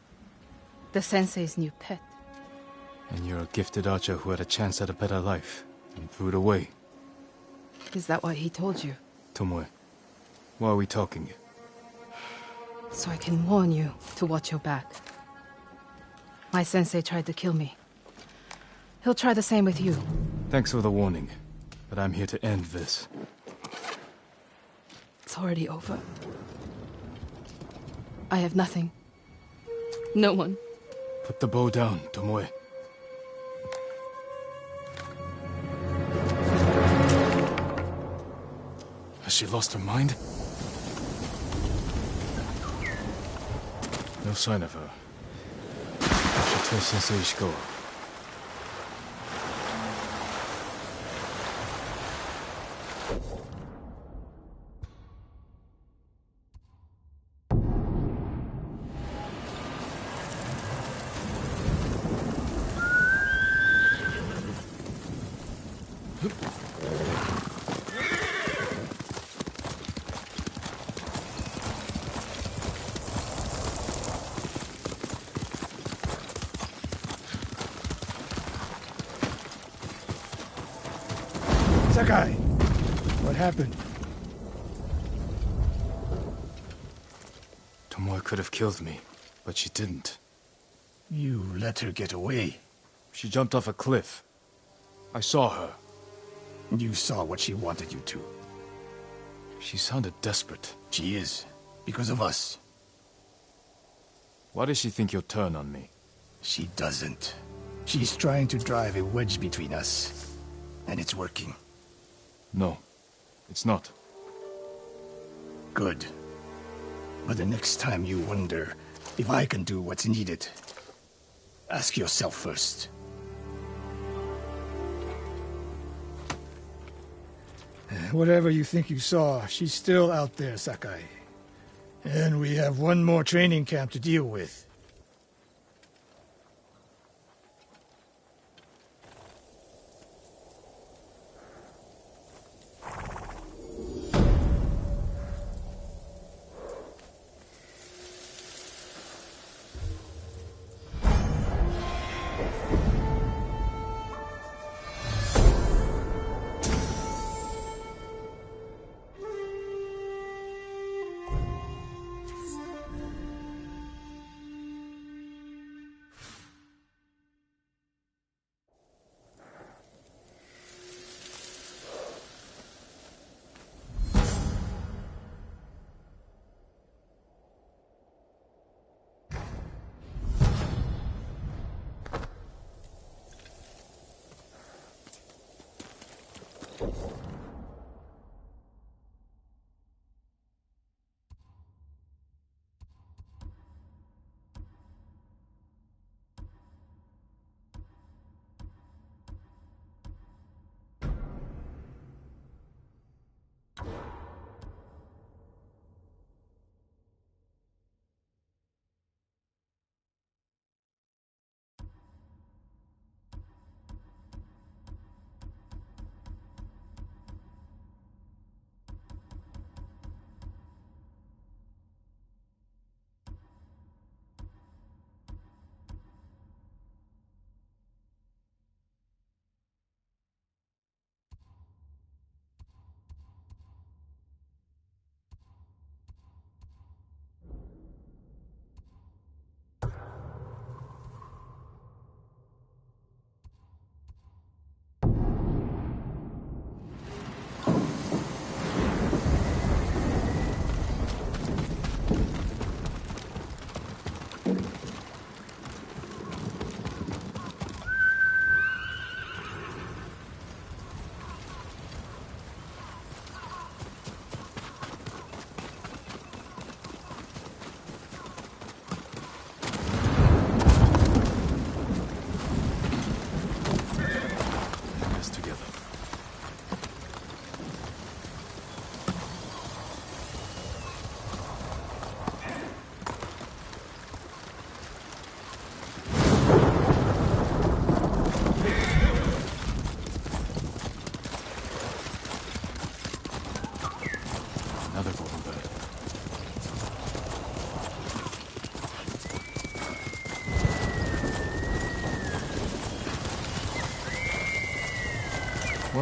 the sensei's new pet. And you're a gifted archer who had a chance at a better life and threw it away. Is that what he told you? Tomoe, why are we talking? So I can warn you to watch your back. My sensei tried to kill me. He'll try the same with you. Thanks for the warning, but I'm here to end this. It's already over. I have nothing. No one. Put the bow down, Tomoe. Has she lost her mind? No sign of her. I should tell Sensei Ishikawa. Sakai, what happened? Tomoe could have killed me, but she didn't. You let her get away. She jumped off a cliff. I saw her. You saw what she wanted you to. She sounded desperate. She is, because of us. Why does she think you'll turn on me? She doesn't. She's trying to drive a wedge between us. And it's working. No, it's not. Good. But the next time you wonder if I can do what's needed, ask yourself first. Whatever you think you saw, she's still out there, Sakai. And we have one more training camp to deal with.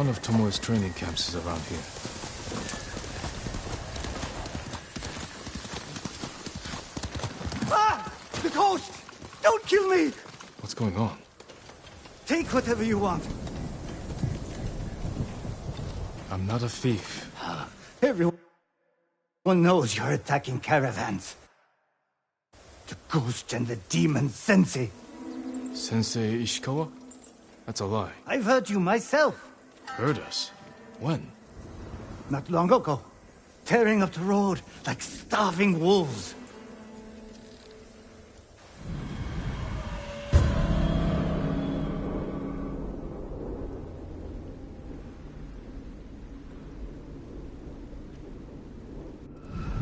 One of Tomoe's training camps is around here. Ah! The ghost! Don't kill me! What's going on? Take whatever you want. I'm not a thief. Everyone knows you're attacking caravans. The ghost and the demon Sensei. Sensei Ishikawa? That's a lie. I've heard you myself. Heard us? When? Not long ago. Tearing up the road like starving wolves.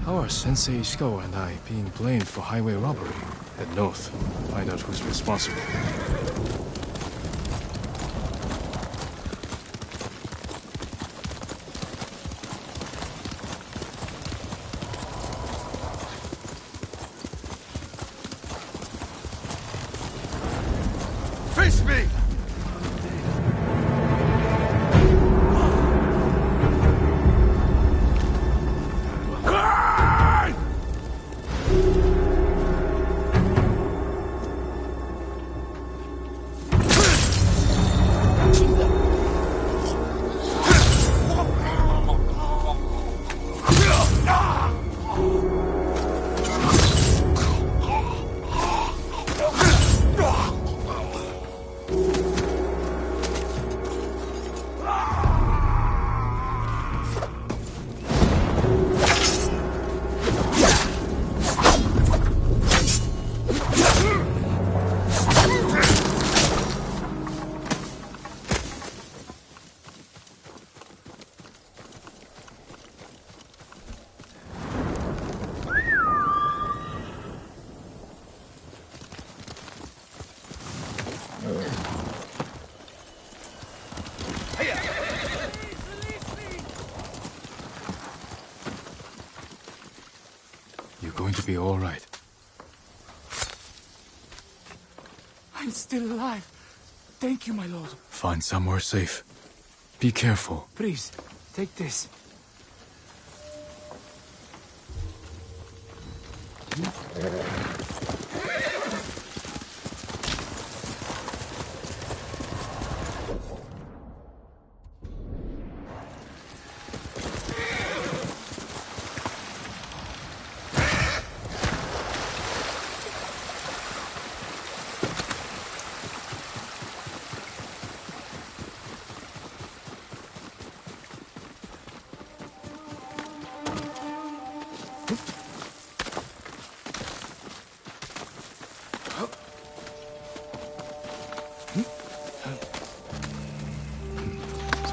How are Sensei Ishikawa and I being blamed for highway robbery? Head north. Find out who's responsible. Face me! You're going to be all right. I'm still alive. Thank you, my lord. Find somewhere safe. Be careful. Please, take this.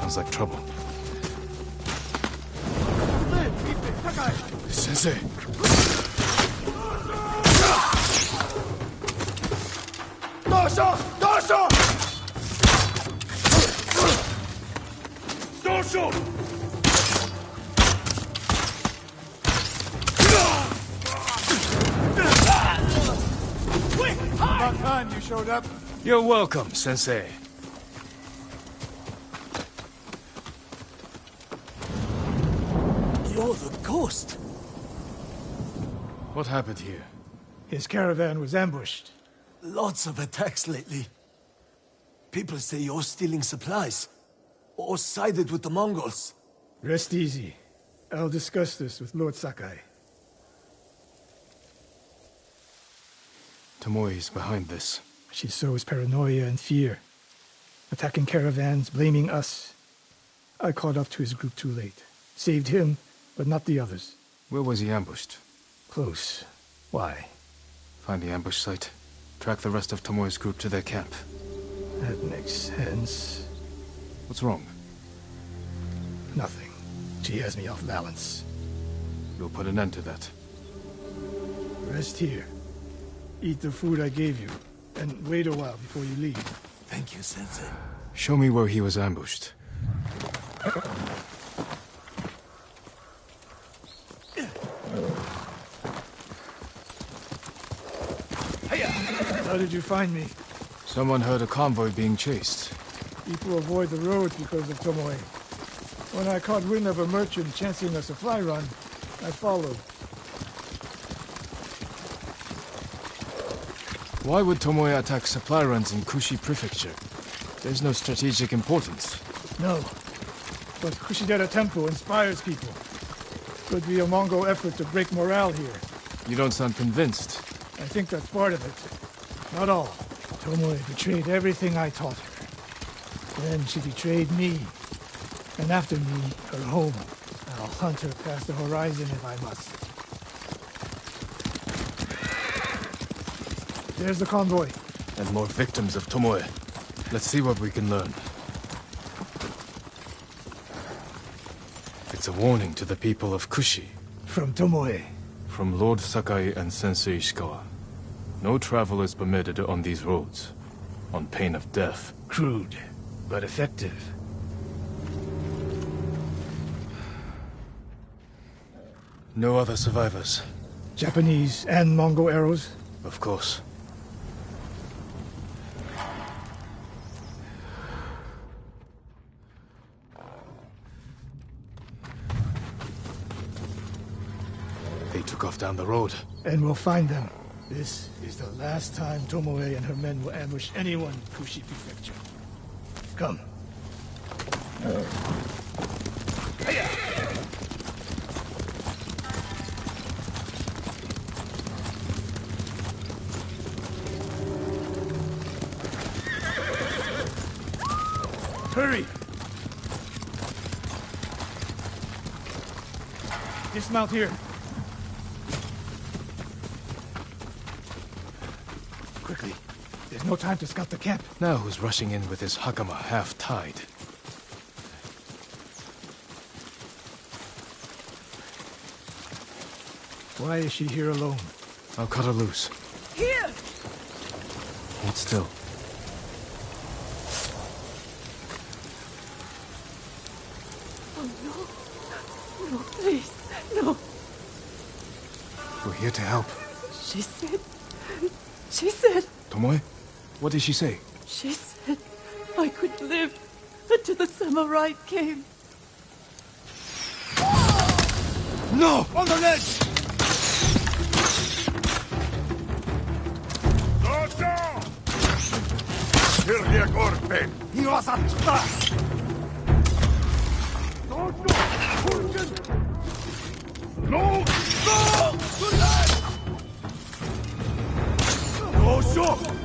Sounds like trouble. Sensei! Dosho! Dosho! Dosho! About time you showed up. You're welcome, Sensei. You're the ghost. What happened here? His caravan was ambushed. Lots of attacks lately. People say you're stealing supplies. Or sided with the Mongols. Rest easy. I'll discuss this with Lord Sakai. Tomoe is behind this. She sows paranoia and fear. Attacking caravans, blaming us. I caught up to his group too late. Saved him, but not the others. Where was he ambushed? Close. Why? Find the ambush site. Track the rest of Tomoe's group to their camp. That makes sense. What's wrong? Nothing. She has me off balance. We'll put an end to that. Rest here. Eat the food I gave you, and wait a while before you leave. Thank you, Sensei. Show me where he was ambushed. How did you find me? Someone heard a convoy being chased. People avoid the roads because of Tomoe. When I caught wind of a merchant chancing a supply run, I followed. Why would Tomoe attack supply runs in Kushi Prefecture? There's no strategic importance. No, but Kushidera Temple inspires people. Could be a Mongol effort to break morale here. You don't sound convinced. I think that's part of it. Not all. Tomoe betrayed everything I taught her. Then she betrayed me. And after me, her home. I'll hunt her past the horizon if I must. There's the convoy. And more victims of Tomoe. Let's see what we can learn. It's a warning to the people of Kushi. From Tomoe. From Lord Sakai and Sensei Ishikawa. No travel is permitted on these roads, on pain of death. Crude, but effective. No other survivors. Japanese and Mongol arrows? Of course. They took off down the road. And we'll find them. This is the last time Tomoe and her men will ambush anyone in Kushi Prefecture. Come. Hurry! Dismount here. Quickly. There's no time to scout the camp. Now who's rushing in with his hakama half-tied? Why is she here alone? I'll cut her loose. Here! Hold still. Oh, no. No, please. No. We're here to help. She said... Tomoe? What did she say? She said I could live until the samurai came. No! On the ledge! Dojo! Hirviä korpeen! Hiosattaa! Dojo! Kurken! No! No! Dojo!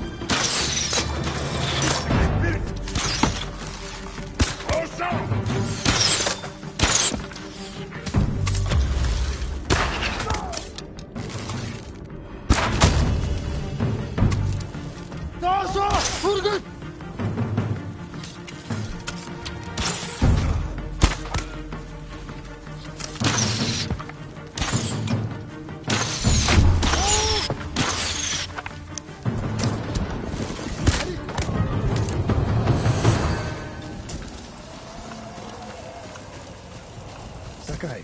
Sakai.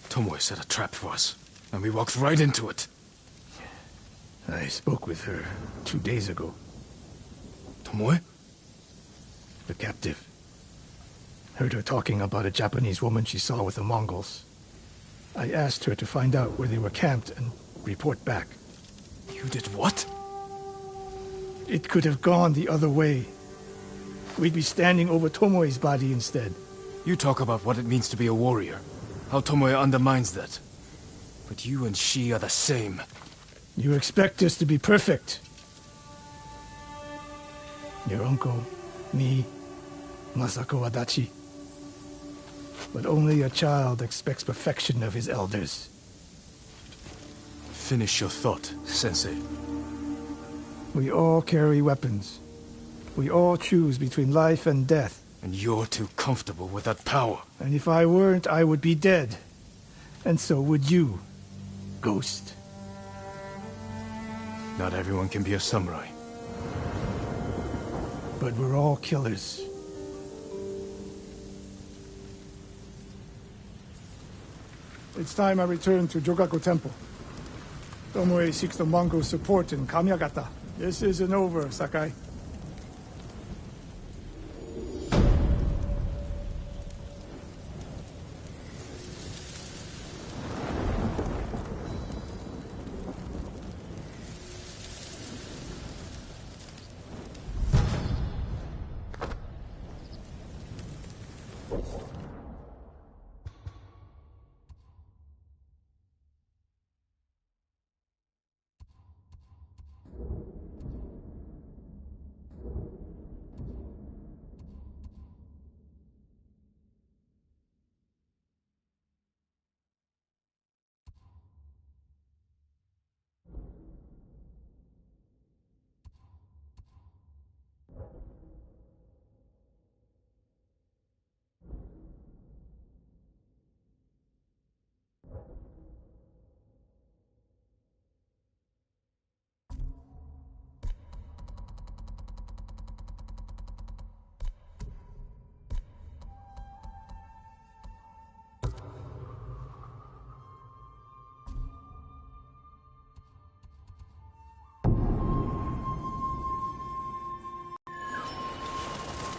Tomoe set a trap for us, and we walked right into it. I spoke with her 2 days ago. Tomoe? The captive. Heard her talking about a Japanese woman she saw with the Mongols. I asked her to find out where they were camped and report back. You did what? It could have gone the other way. We'd be standing over Tomoe's body instead. You talk about what it means to be a warrior. How Tomoe undermines that. But you and she are the same. You expect us to be perfect. Your uncle, me, Masako Adachi. But only a child expects perfection of his elders. Finish your thought, Sensei. We all carry weapons. We all choose between life and death. And you're too comfortable with that power. And if I weren't, I would be dead. And so would you, Ghost. Not everyone can be a samurai. But we're all killers. It's time I return to Jogaku Temple. Tomoe seeks the Mongol support in Kamiagata. This isn't over, Sakai.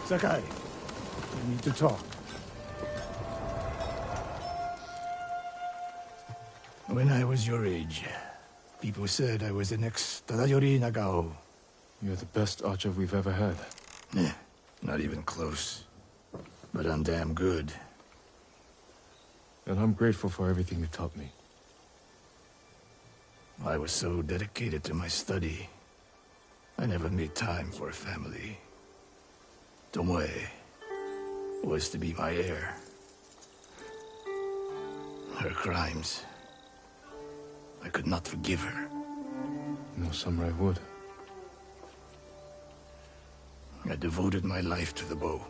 Sakai, we need to talk. When I was your age, people said I was the next Tadayori Nagao. You're the best archer we've ever had. Not even close. But I'm damn good. And I'm grateful for everything you taught me. I was so dedicated to my study, I never made time for a family. Tomoe was to be my heir. Her crimes, I could not forgive her. No samurai would. I devoted my life to the bow.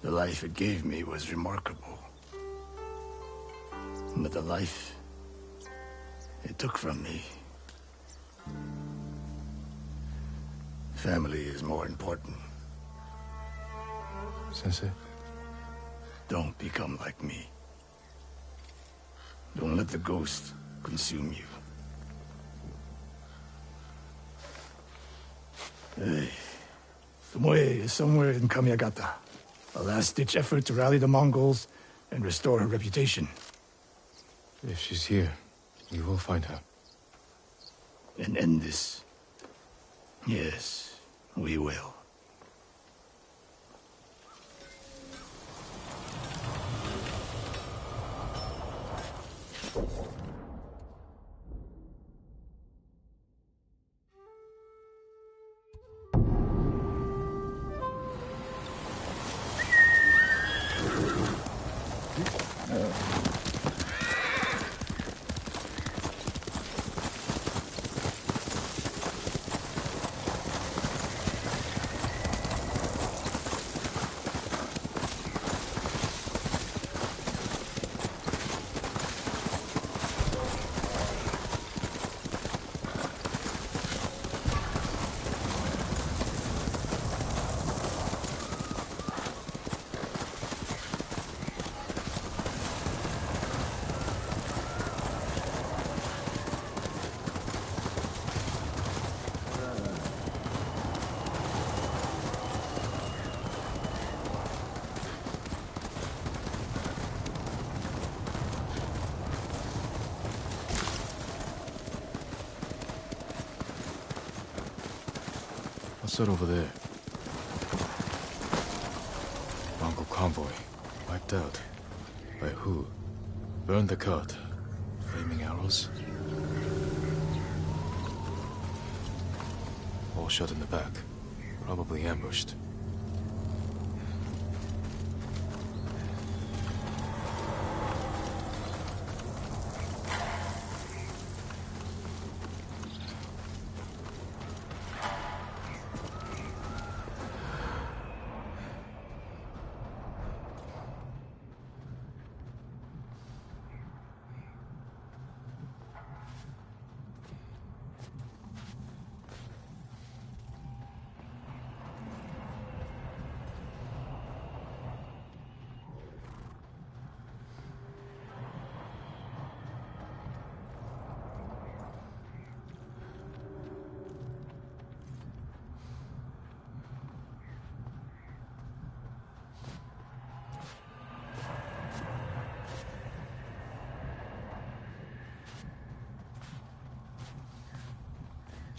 The life it gave me was remarkable. But the life it took from me... Family is more important. Sensei? Don't become like me. Don't let the ghost consume you. Hey. Tomoe is somewhere in Kamiagata. A last-ditch effort to rally the Mongols and restore her reputation. If she's here, we will find her. And end this. Yes, we will. What's that over there? Mongol convoy. Wiped out. By who? Burned the cart. Flaming arrows? All shot in the back. Probably ambushed.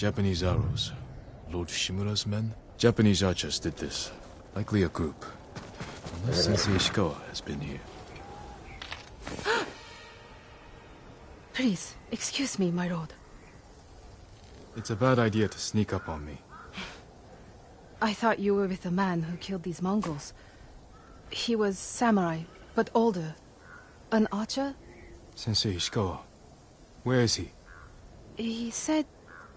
Japanese arrows. Lord Shimura's men? Japanese archers did this. Likely a group. Unless Sensei Ishikawa has been here. Please, excuse me, my lord. It's a bad idea to sneak up on me. I thought you were with the man who killed these Mongols. He was samurai, but older. An archer? Sensei Ishikawa. Where is he? He said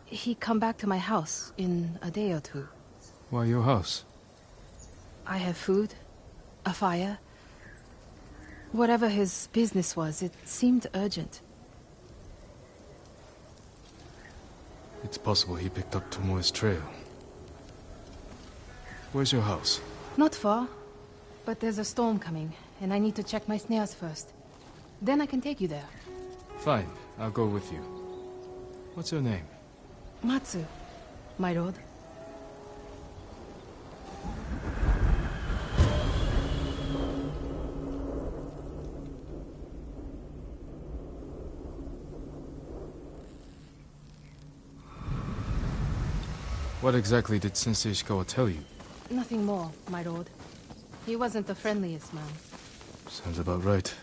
he'd come back to my house in a day or two. Why your house? I have food, a fire. Whatever his business was, it seemed urgent. It's possible he picked up Tomoe's trail. Where's your house? Not far, but there's a storm coming, and I need to check my snares first. Then I can take you there. Fine, I'll go with you. What's your name? Matsu, my lord. What exactly did Sensei Ishikawa tell you? Nothing more, my lord. He wasn't the friendliest man. Sounds about right.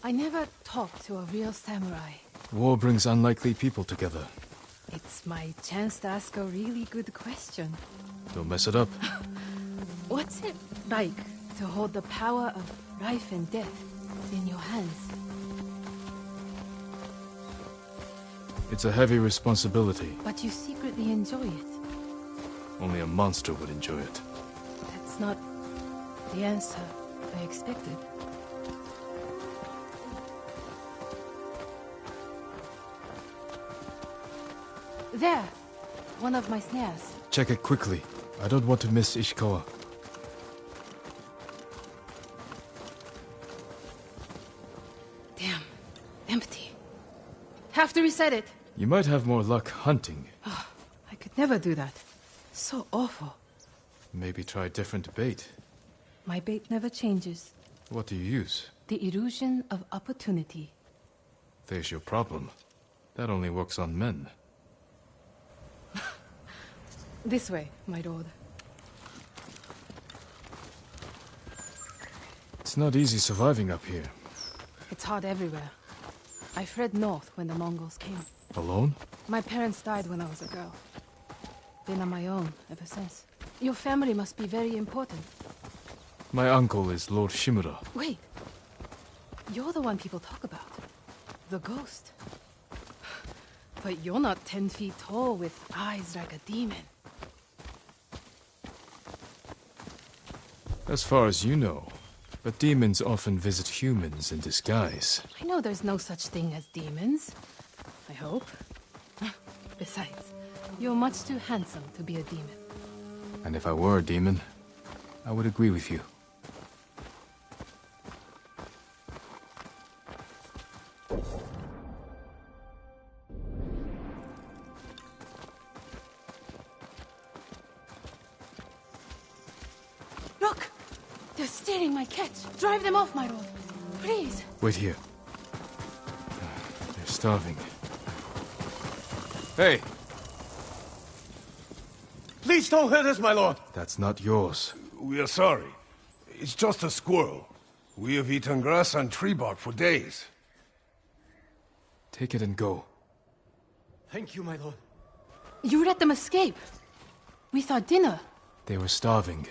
I never talked to a real samurai. War brings unlikely people together. It's my chance to ask a really good question. Don't mess it up. What's it like to hold the power of life and death in your hands? It's a heavy responsibility. But you secretly enjoy it. Only a monster would enjoy it. That's not the answer I expected. There! One of my snares. Check it quickly. I don't want to miss Ishikawa. Damn. Empty. Have to reset it. You might have more luck hunting. Oh, I could never do that. So awful. Maybe try different bait. My bait never changes. What do you use? The illusion of opportunity. There's your problem. That only works on men. This way, my lord. It's not easy surviving up here. It's hard everywhere. I fled north when the Mongols came. Alone? My parents died when I was a girl. Been on my own ever since. Your family must be very important. My uncle is Lord Shimura. Wait. You're the one people talk about. The ghost. But you're not 10 feet tall with eyes like a demon. As far as you know. But demons often visit humans in disguise. I know there's no such thing as demons. I hope. Besides, you're much too handsome to be a demon. And if I were a demon, I would agree with you. Look! They're stealing my catch. Drive them off, my lord. Please. Wait here. They're starving. Hey! Please don't hurt us, my lord! That's not yours. We are sorry. It's just a squirrel. We have eaten grass and tree bark for days. Take it and go. Thank you, my lord. You let them escape. We thought dinner. They were starving.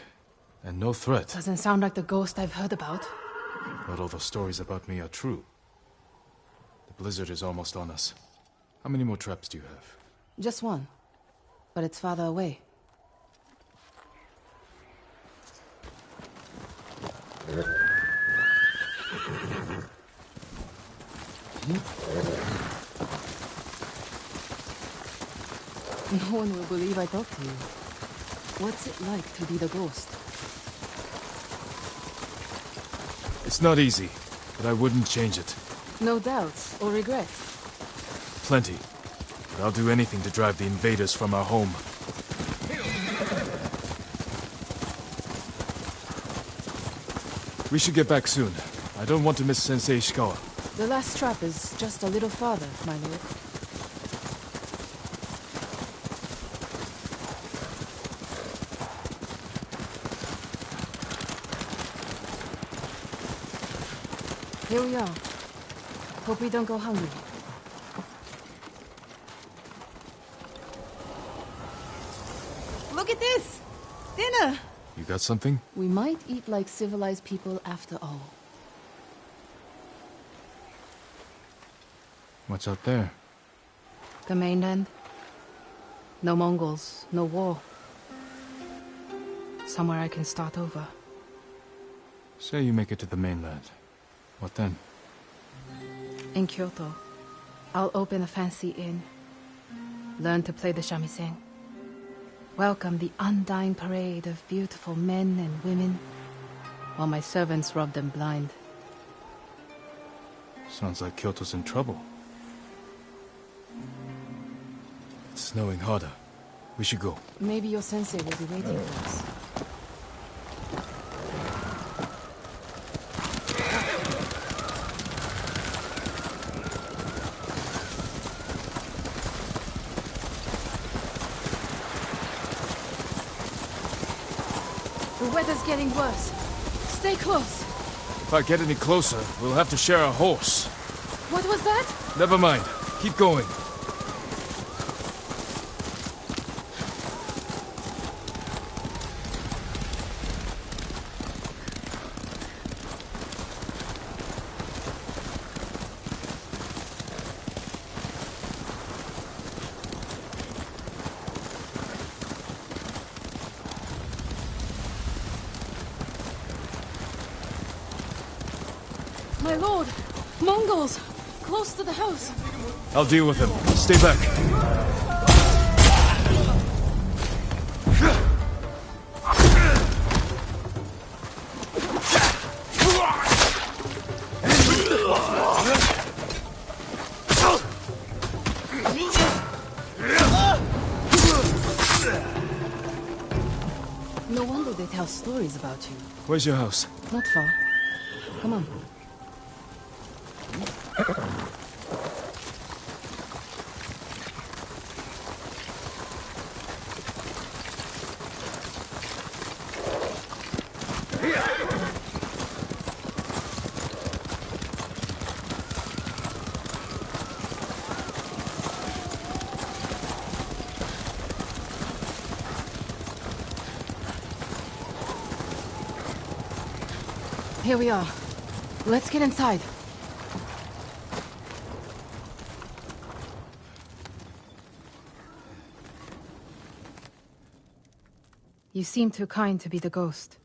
And no threat. Doesn't sound like the ghost I've heard about. Not all the stories about me are true. The blizzard is almost on us. How many more traps do you have? Just one. But it's farther away. No one will believe I talked to you. What's it like to be the ghost? It's not easy, but I wouldn't change it. No doubts or regrets. Plenty. But I'll do anything to drive the invaders from our home. We should get back soon. I don't want to miss Sensei Ishikawa. The last trap is just a little farther, my lord. Here we are. Hope we don't go hungry. Look at this! Dinner! You got something? We might eat like civilized people after all. What's out there? The mainland. No Mongols, no war. Somewhere I can start over. Say you make it to the mainland. What then? In Kyoto, I'll open a fancy inn. Learn to play the shamisen. Welcome the undying parade of beautiful men and women, while my servants rub them blind. Sounds like Kyoto's in trouble. It's snowing harder. We should go. Maybe your sensei will be waiting for us. The weather's getting worse. Stay close. If I get any closer, we'll have to share a horse. What was that? Never mind. Keep going. My lord! Mongols! Close to the house! I'll deal with him. Stay back. No wonder they tell stories about you. Where's your house? Not far. Come on. Here we are. Let's get inside. You seem too kind to be the ghost.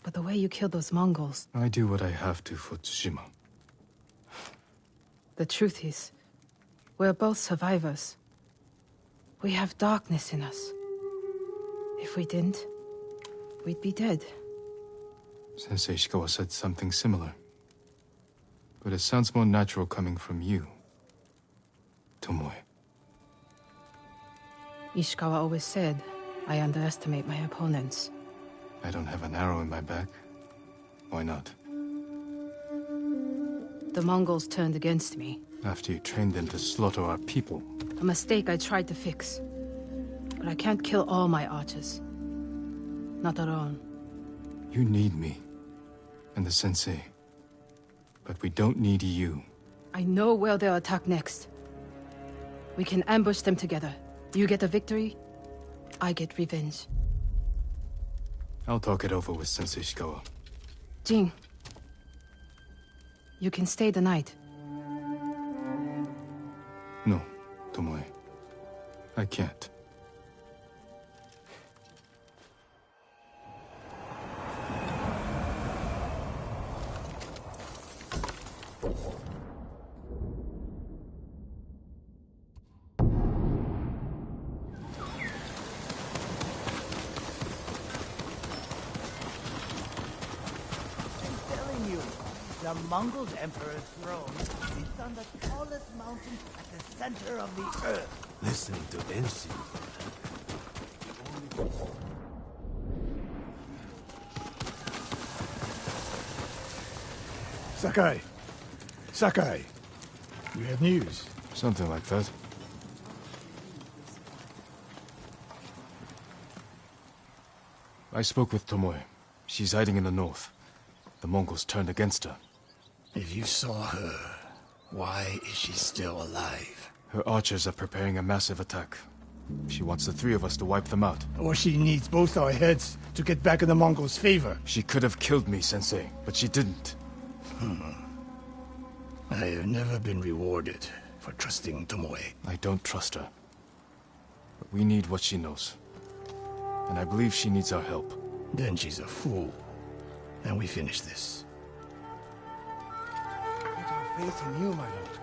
But the way you killed those Mongols... I do what I have to for Tsushima. The truth is, we're both survivors. We have darkness in us. If we didn't, we'd be dead. Sensei Ishikawa said something similar. But it sounds more natural coming from you, Tomoe. Ishikawa always said, I underestimate my opponents. I don't have an arrow in my back. Why not? The Mongols turned against me. After you trained them to slaughter our people. A mistake I tried to fix. But I can't kill all my archers. Not alone. You need me. And the sensei. But we don't need you. I know where they'll attack next. We can ambush them together. You get a victory, I get revenge. I'll talk it over with Sensei Ishikawa. Jin. You can stay the night. No, Tomoe. I can't. The Mongol Emperor's throne sits on the tallest mountain at the center of the earth. Listening to Enshi. Sakai, Sakai, you have news? Something like that. I spoke with Tomoe. She's hiding in the north. The Mongols turned against her. If you saw her, why is she still alive? Her archers are preparing a massive attack. She wants the three of us to wipe them out. Or she needs both our heads to get back in the Mongols' favor. She could have killed me, Sensei, but she didn't. I have never been rewarded for trusting Tomoe. I don't trust her. But we need what she knows. And I believe she needs our help. Then she's a fool. And we finish this. Put our faith in you, my lord.